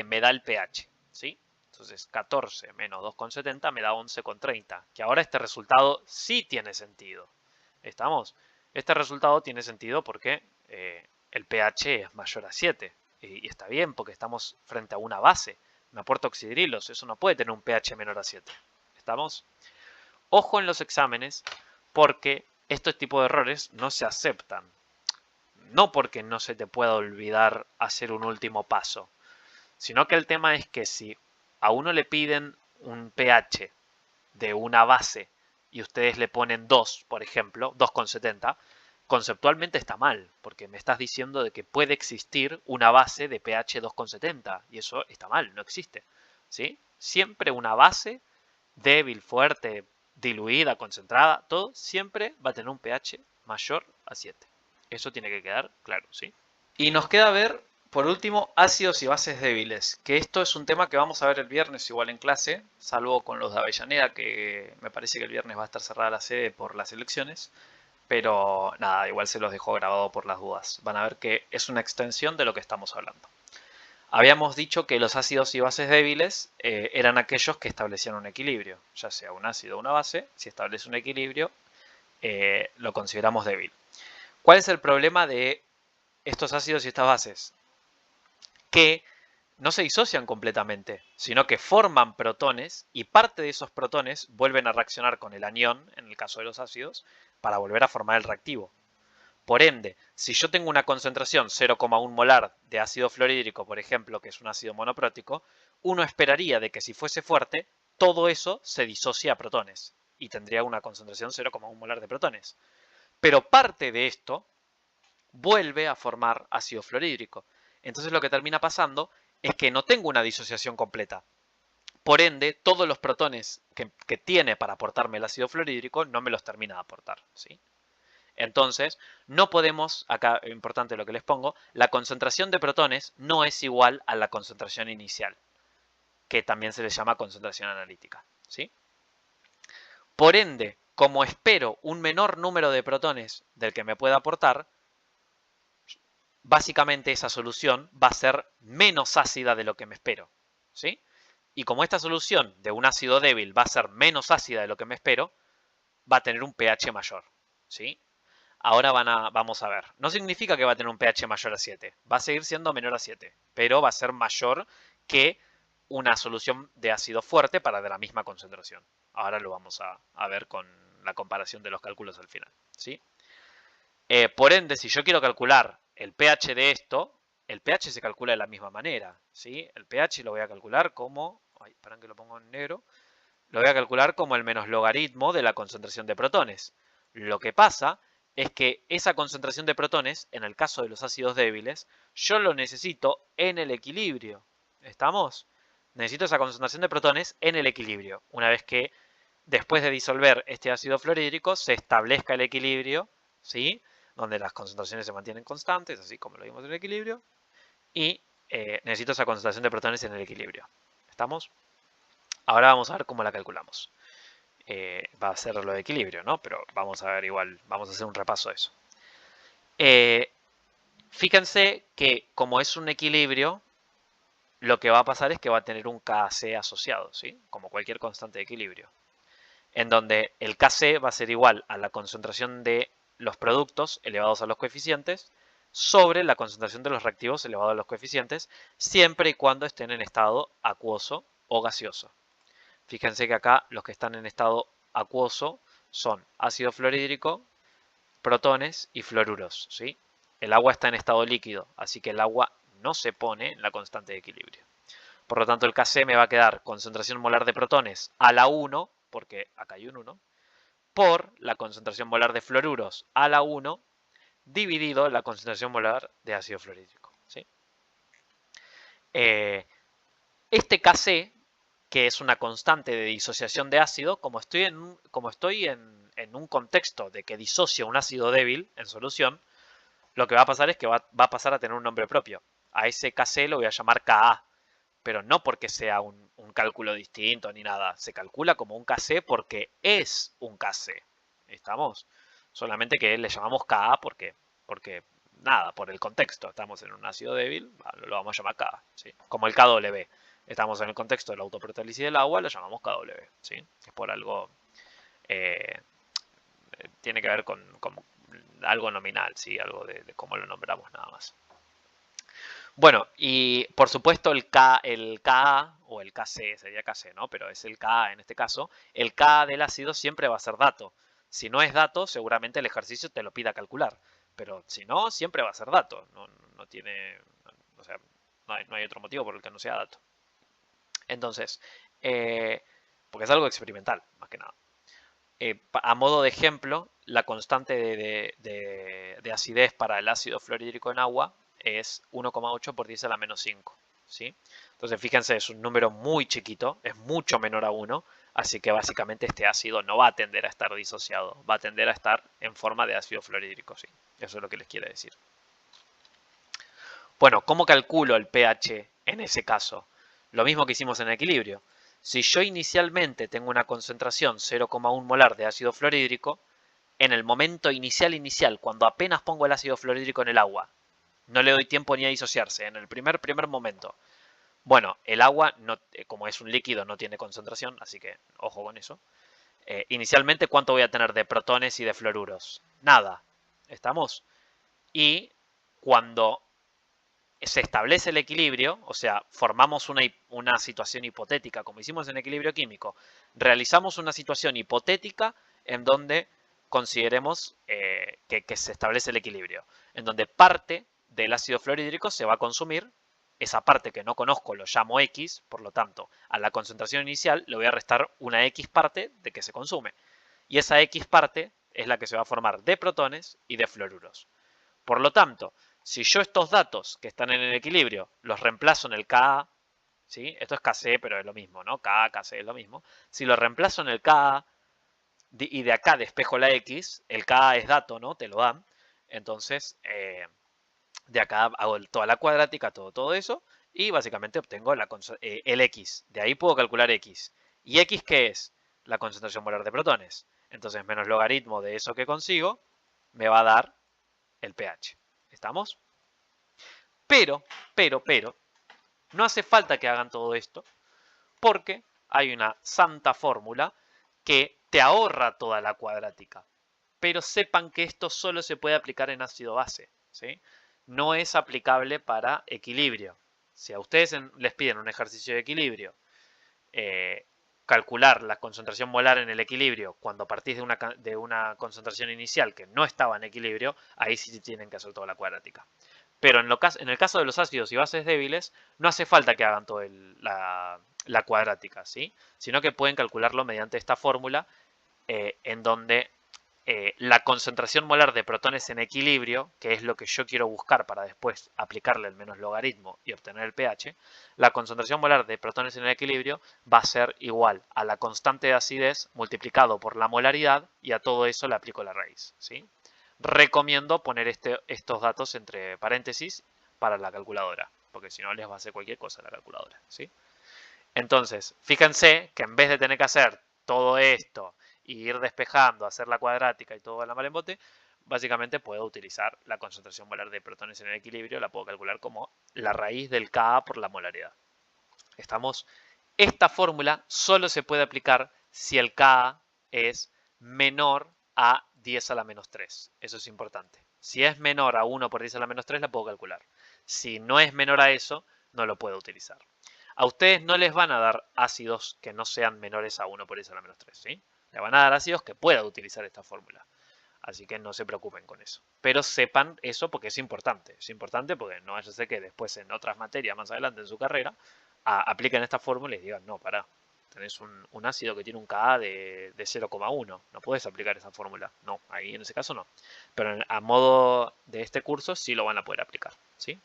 me da el pH, ¿sí? Entonces 14 menos 2,70 me da 11,30, que ahora este resultado sí tiene sentido. ¿Estamos? Este resultado tiene sentido porque el pH es mayor a 7 y está bien porque estamos frente a una base, un aporte oxidrilos, eso no puede tener un pH menor a 7. ¿Estamos? Ojo en los exámenes porque estos tipos de errores no se aceptan. No porque no se te pueda olvidar hacer un último paso, sino que el tema es que si a uno le piden un pH de una base y ustedes le ponen 2, por ejemplo, 2,70, conceptualmente está mal, porque me estás diciendo de que puede existir una base de pH 2,70 y eso está mal, no existe, ¿sí? Siempre una base débil, fuerte, diluida, concentrada, todo siempre va a tener un pH mayor a 7. Eso tiene que quedar claro, ¿sí? Y nos queda ver, por último, ácidos y bases débiles, que esto es un tema que vamos a ver el viernes igual en clase, salvo con los de Avellaneda, que me parece que el viernes va a estar cerrada la sede por las elecciones, pero nada, igual se los dejo grabado por las dudas. Van a ver que es una extensión de lo que estamos hablando. Habíamos dicho que los ácidos y bases débiles eran aquellos que establecían un equilibrio, ya sea un ácido o una base, si establece un equilibrio, lo consideramos débil. ¿Cuál es el problema de estos ácidos y estas bases? Que no se disocian completamente, sino que forman protones y parte de esos protones vuelven a reaccionar con el anión, en el caso de los ácidos, para volver a formar el reactivo. Por ende, si yo tengo una concentración 0,1 molar de ácido fluorhídrico, por ejemplo, que es un ácido monoprótico, uno esperaría de que si fuese fuerte, todo eso se disocia a protones y tendría una concentración 0,1 molar de protones. Pero parte de esto vuelve a formar ácido fluorhídrico. Entonces lo que termina pasando es que no tengo una disociación completa. Por ende, todos los protones que tiene para aportarme el ácido fluorhídrico no me los termina de aportar, ¿sí? Entonces, no podemos, acá importante lo que les pongo, la concentración de protones no es igual a la concentración inicial, que también se le llama concentración analítica, ¿sí? Por ende, como espero un menor número de protones del que me pueda aportar, básicamente esa solución va a ser menos ácida de lo que me espero, ¿sí? Y como esta solución de un ácido débil va a ser menos ácida de lo que me espero, va a tener un pH mayor, ¿sí? Ahora vamos a ver. No significa que va a tener un pH mayor a 7. Va a seguir siendo menor a 7, pero va a ser mayor que una solución de ácido fuerte para de la misma concentración. Ahora lo vamos a ver con la comparación de los cálculos al final, ¿sí? Por ende, si yo quiero calcular el pH de esto, el pH se calcula de la misma manera, ¿sí? El pH lo voy a calcular como... Ay, para que lo pongo en negro. Lo voy a calcular como el menos logaritmo de la concentración de protones. Lo que pasa es que esa concentración de protones, en el caso de los ácidos débiles, yo lo necesito en el equilibrio. ¿Estamos? Necesito esa concentración de protones en el equilibrio. Una vez que, después de disolver este ácido fluorhídrico, se establezca el equilibrio, ¿sí? Donde las concentraciones se mantienen constantes, así como lo vimos en el equilibrio. Y necesito esa concentración de protones en el equilibrio. ¿Estamos? Ahora vamos a ver cómo la calculamos. Va a ser lo de equilibrio, ¿no? Pero vamos a ver igual, vamos a hacer un repaso de eso. Fíjense que como es un equilibrio, lo que va a pasar es que va a tener un Kc asociado, ¿sí? Como cualquier constante de equilibrio. En donde el Kc va a ser igual a la concentración de los productos elevados a los coeficientes sobre la concentración de los reactivos elevado a los coeficientes, siempre y cuando estén en estado acuoso o gaseoso. Fíjense que acá los que están en estado acuoso son ácido fluorhídrico, protones y fluoruros, ¿sí? El agua está en estado líquido, así que el agua no se pone en la constante de equilibrio. Por lo tanto, el Kc me va a quedar concentración molar de protones a la 1, porque acá hay un 1, por la concentración molar de fluoruros a la 1, dividido la concentración molar de ácido fluorhídrico, ¿sí? Este Kc que es una constante de disociación de ácido, como estoy en un contexto de que disocio un ácido débil en solución, lo que va a pasar es que va a pasar a tener un nombre propio. A ese Kc lo voy a llamar Ka, pero no porque sea un cálculo distinto ni nada. Se calcula como un Kc porque es un Kc. ¿Estamos? Solamente que le llamamos Ka porque nada, por el contexto. Estamos en un ácido débil, lo vamos a llamar Ka, ¿sí? Como el Kw. Estamos en el contexto de la autoprotólisis del agua, lo llamamos Kw, ¿sí? Es por algo... Eh, tiene que ver con algo nominal, ¿sí? Algo de cómo lo nombramos nada más. Bueno, y por supuesto el Ka o el Kc, sería Kc, ¿no? Pero es el Ka en este caso. El Ka del ácido siempre va a ser dato. Si no es dato, seguramente el ejercicio te lo pida calcular. Pero si no, siempre va a ser dato. No tiene... O sea, no hay otro motivo por el que no sea dato. Entonces, porque es algo experimental, más que nada. A modo de ejemplo, la constante de acidez para el ácido fluorhídrico en agua es 1,8 por 10 a la menos 5. ¿Sí? Entonces, fíjense, es un número muy chiquito, es mucho menor a 1, así que básicamente este ácido no va a tender a estar disociado, va a tender a estar en forma de ácido fluorhídrico. ¿Sí? Eso es lo que les quiere decir. Bueno, ¿cómo calculo el pH en ese caso? Lo mismo que hicimos en el equilibrio. Si yo inicialmente tengo una concentración 0,1 molar de ácido fluorhídrico, en el momento inicial, cuando apenas pongo el ácido fluorhídrico en el agua, no le doy tiempo ni a disociarse, en el primer momento. Bueno, el agua, no, como es un líquido, no tiene concentración, así que ojo con eso. Inicialmente, ¿cuánto voy a tener de protones y de fluoruros? Nada. ¿Estamos? Y cuando se establece el equilibrio, o sea, formamos una situación hipotética, como hicimos en equilibrio químico, realizamos una situación hipotética en donde consideremos que se establece el equilibrio, en donde parte del ácido fluorhídrico se va a consumir, esa parte que no conozco lo llamo X, por lo tanto, a la concentración inicial le voy a restar una X parte de que se consume, y esa X parte es la que se va a formar de protones y de fluoruros. Por lo tanto, si yo estos datos que están en el equilibrio los reemplazo en el Ka, ¿sí? Esto es Kc, pero es lo mismo, ¿no? Ka, Kc es lo mismo. Si lo reemplazo en el Ka y de acá despejo la X, el Ka es dato, ¿no? Te lo dan. Entonces, de acá hago toda la cuadrática, todo eso, y básicamente obtengo el X. De ahí puedo calcular X. ¿Y X qué es? La concentración molar de protones. Entonces, menos logaritmo de eso que consigo, me va a dar el pH. ¿Estamos? Pero, no hace falta que hagan todo esto porque hay una santa fórmula que te ahorra toda la cuadrática. Pero sepan que esto solo se puede aplicar en ácido base, ¿sí? No es aplicable para equilibrio. Si a ustedes les piden un ejercicio de equilibrio, calcular la concentración molar en el equilibrio cuando partís de una concentración inicial que no estaba en equilibrio, ahí sí tienen que hacer toda la cuadrática. Pero en el caso de los ácidos y bases débiles, no hace falta que hagan toda la cuadrática, ¿sí? Sino que pueden calcularlo mediante esta fórmula en donde la concentración molar de protones en equilibrio, que es lo que yo quiero buscar para después aplicarle el menos logaritmo y obtener el pH, la concentración molar de protones en el equilibrio va a ser igual a la constante de acidez multiplicado por la molaridad y a todo eso le aplico la raíz, ¿sí? Recomiendo poner estos datos entre paréntesis para la calculadora, porque si no les va a hacer cualquier cosa la calculadora, ¿sí? Entonces, fíjense que en vez de tener que hacer todo esto y ir despejando, hacer la cuadrática y todo la mal en bote, básicamente puedo utilizar la concentración molar de protones en el equilibrio, la puedo calcular como la raíz del Ka por la molaridad. ¿Estamos? Esta fórmula solo se puede aplicar si el Ka es menor a 10 a la menos 3. Eso es importante. Si es menor a 1 por 10 a la menos 3, la puedo calcular. Si no es menor a eso, no lo puedo utilizar. A ustedes no les van a dar ácidos que no sean menores a 1 por 10 a la menos 3, ¿sí? Le van a dar ácidos que puedan utilizar esta fórmula. Así que no se preocupen con eso. Pero sepan eso porque es importante. Es importante porque no vaya a ser que después en otras materias más adelante en su carrera apliquen esta fórmula y digan, no, pará, tenés un ácido que tiene un Ka de 0,1. No puedes aplicar esa fórmula. No, ahí en ese caso no. Pero a modo de este curso sí lo van a poder aplicar, ¿sí?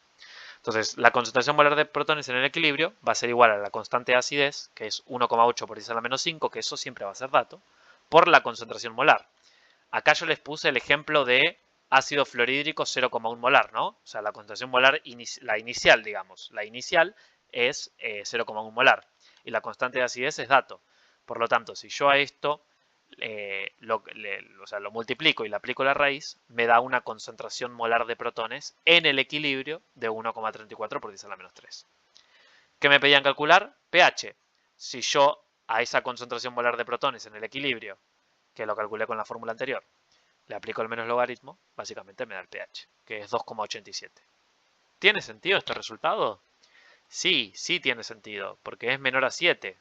Entonces, la concentración molar de protones en el equilibrio va a ser igual a la constante de acidez, que es 1,8 por 10 a la menos 5, que eso siempre va a ser dato, por la concentración molar. Acá yo les puse el ejemplo de ácido fluorhídrico 0,1 molar, ¿no? O sea, la concentración molar, la inicial, digamos. La inicial es 0,1 molar y la constante de acidez es dato. Por lo tanto, si yo a esto lo multiplico y le aplico la raíz, me da una concentración molar de protones en el equilibrio de 1,34 por 10 a la menos 3. ¿Qué me pedían calcular? pH. Si yo a esa concentración molar de protones en el equilibrio, que lo calculé con la fórmula anterior, le aplico el menos logaritmo, básicamente me da el pH, que es 2,87. ¿Tiene sentido este resultado? Sí, sí tiene sentido, porque es menor a 7.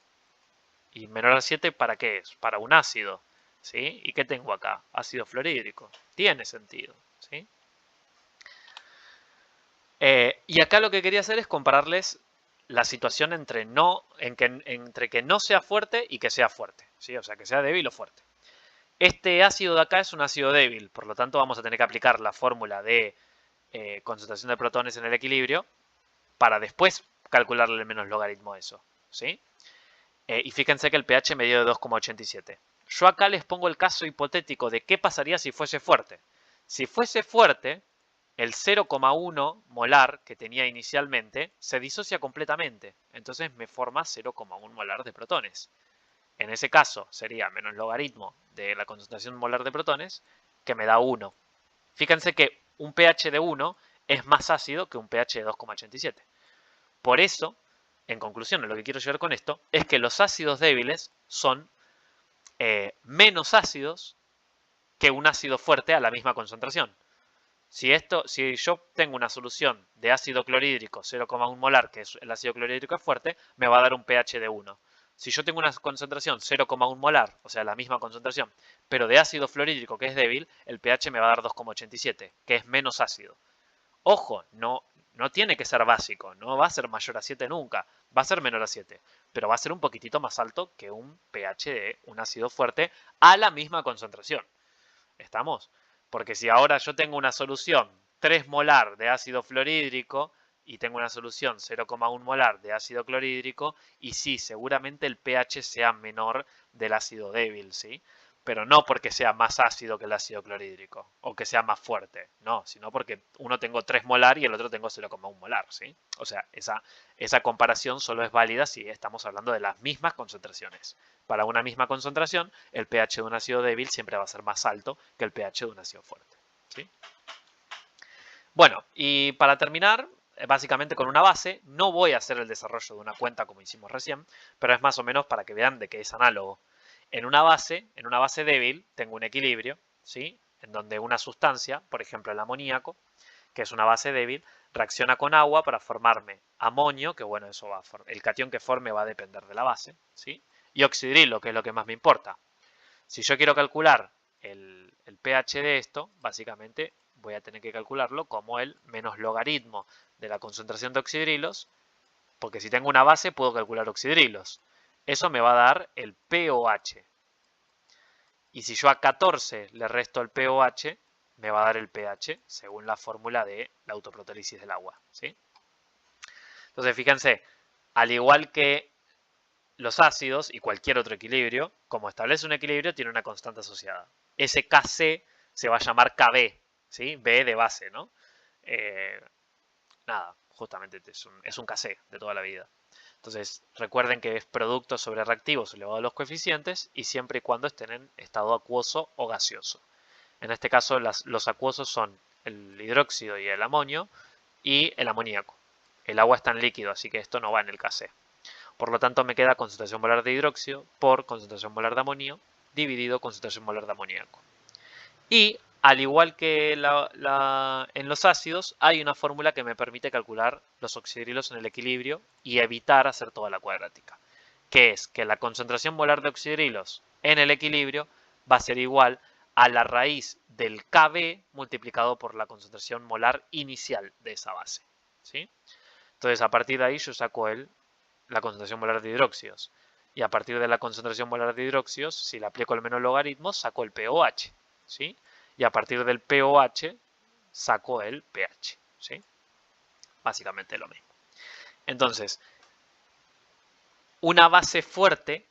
¿Y menor a 7 para qué es? Para un ácido. ¿Sí? ¿Y qué tengo acá? Ácido fluorhídrico. Tiene sentido. ¿Sí? Y acá lo que quería hacer es compararles la situación entre que no sea fuerte y que sea fuerte. ¿Sí? O sea, que sea débil o fuerte. Este ácido de acá es un ácido débil, por lo tanto vamos a tener que aplicar la fórmula de concentración de protones en el equilibrio para después calcularle el menos logaritmo a eso. ¿Sí? Y fíjense que el pH me dio de 2,87. Yo acá les pongo el caso hipotético de qué pasaría si fuese fuerte. Si fuese fuerte, el 0,1 molar que tenía inicialmente se disocia completamente. Entonces me forma 0,1 molar de protones. En ese caso sería menos logaritmo de la concentración molar de protones, que me da 1. Fíjense que un pH de 1 es más ácido que un pH de 2,87. Por eso, en conclusión, lo que quiero llegar con esto es que los ácidos débiles son menos ácidos que un ácido fuerte a la misma concentración. Si yo tengo una solución de ácido clorhídrico 0,1 molar, que es el ácido clorhídrico es fuerte, me va a dar un pH de 1. Si yo tengo una concentración 0,1 molar, o sea, la misma concentración, pero de ácido fluorhídrico que es débil, el pH me va a dar 2,87, que es menos ácido. Ojo, no tiene que ser básico, no va a ser mayor a 7 nunca, va a ser menor a 7, pero va a ser un poquitito más alto que un pH de un ácido fuerte a la misma concentración. ¿Estamos? Porque si ahora yo tengo una solución 3 molar de ácido fluorhídrico y tengo una solución 0,1 molar de ácido clorhídrico, y sí, seguramente el pH sea menor del ácido débil, ¿sí? Pero no porque sea más ácido que el ácido clorhídrico o que sea más fuerte, no, sino porque uno tengo 3 molar y el otro tengo 0,1 molar, ¿sí? O sea, esa comparación solo es válida si estamos hablando de las mismas concentraciones. Para una misma concentración, el pH de un ácido débil siempre va a ser más alto que el pH de un ácido fuerte, ¿sí? Bueno, y para terminar, básicamente con una base, no voy a hacer el desarrollo de una cuenta como hicimos recién, pero es más o menos para que vean de qué es análogo. En una base débil, tengo un equilibrio, ¿sí? En donde una sustancia, por ejemplo el amoníaco, que es una base débil, reacciona con agua para formarme amonio, que bueno, el catión que forme va a depender de la base, ¿sí? Y oxidrilo, que es lo que más me importa. Si yo quiero calcular el pH de esto, básicamente voy a tener que calcularlo como el menos logaritmo de la concentración de oxidrilos, porque si tengo una base puedo calcular oxidrilos. Eso me va a dar el pOH. Y si yo a 14 le resto el pOH, me va a dar el pH según la fórmula de la autoprotólisis del agua, ¿sí? Entonces, fíjense, al igual que los ácidos y cualquier otro equilibrio, como establece un equilibrio, tiene una constante asociada. Ese Kc se va a llamar Kb, ¿sí? B de base, ¿no? Nada, justamente es un Kc de toda la vida. Entonces, recuerden que es producto sobre reactivos elevado a los coeficientes y siempre y cuando estén en estado acuoso o gaseoso. En este caso, los acuosos son el hidróxido y el amonio y el amoníaco. El agua está en líquido, así que esto no va en el Kc. Por lo tanto, me queda concentración molar de hidróxido por concentración molar de amonio dividido concentración molar de amoníaco. Y al igual que en los ácidos, hay una fórmula que me permite calcular los oxidrilos en el equilibrio y evitar hacer toda la cuadrática, que es que la concentración molar de oxidrilos en el equilibrio va a ser igual a la raíz del Kb multiplicado por la concentración molar inicial de esa base, ¿sí? Entonces, a partir de ahí yo saco la concentración molar de hidróxidos. Y a partir de la concentración molar de hidróxidos, si le aplico el menos logaritmo, saco el pOH, ¿sí? Y a partir del pOH, saco el pH, ¿sí? básicamente lo mismo. Entonces, una base fuerte,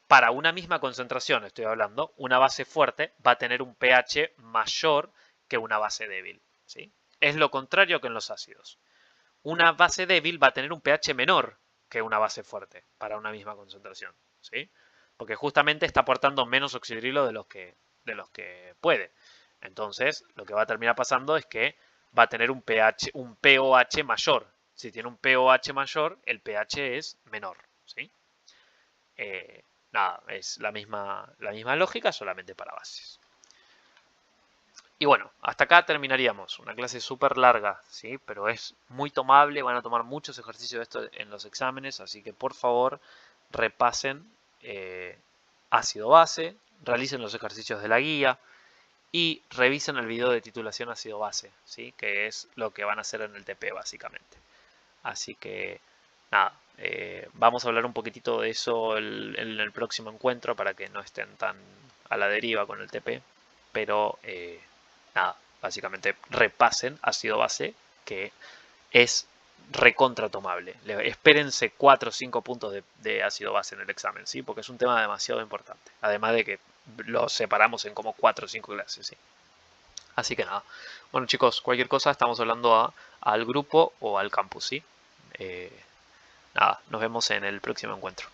para una misma concentración estoy hablando, una base fuerte va a tener un pH mayor que una base débil, ¿sí? Es lo contrario que en los ácidos. Una base débil va a tener un pH menor que una base fuerte para una misma concentración, ¿sí? Porque justamente está aportando menos oxidrilo de los que puede. Entonces, lo que va a terminar pasando es que va a tener un pOH mayor. Si tiene un pOH mayor, el pH es menor, ¿sí? Nada, es la misma lógica, solamente para bases. Y bueno, hasta acá terminaríamos. Una clase súper larga, ¿sí? Pero es muy tomable, van a tomar muchos ejercicios de esto en los exámenes, así que por favor repasen ácido-base, realicen los ejercicios de la guía y revisen el video de titulación ácido-base, ¿sí? Que es lo que van a hacer en el TP básicamente. Así que nada, vamos a hablar un poquitito de eso en el próximo encuentro para que no estén tan a la deriva con el TP, pero nada, básicamente repasen ácido base, que es recontra tomable. Espérense 4 o 5 puntos de ácido base en el examen, ¿sí? Porque es un tema demasiado importante. Además de que lo separamos en como 4 o 5 clases, ¿sí? Así que nada. Bueno chicos, cualquier cosa estamos hablando al grupo o al campus, ¿sí? Nada, nos vemos en el próximo encuentro.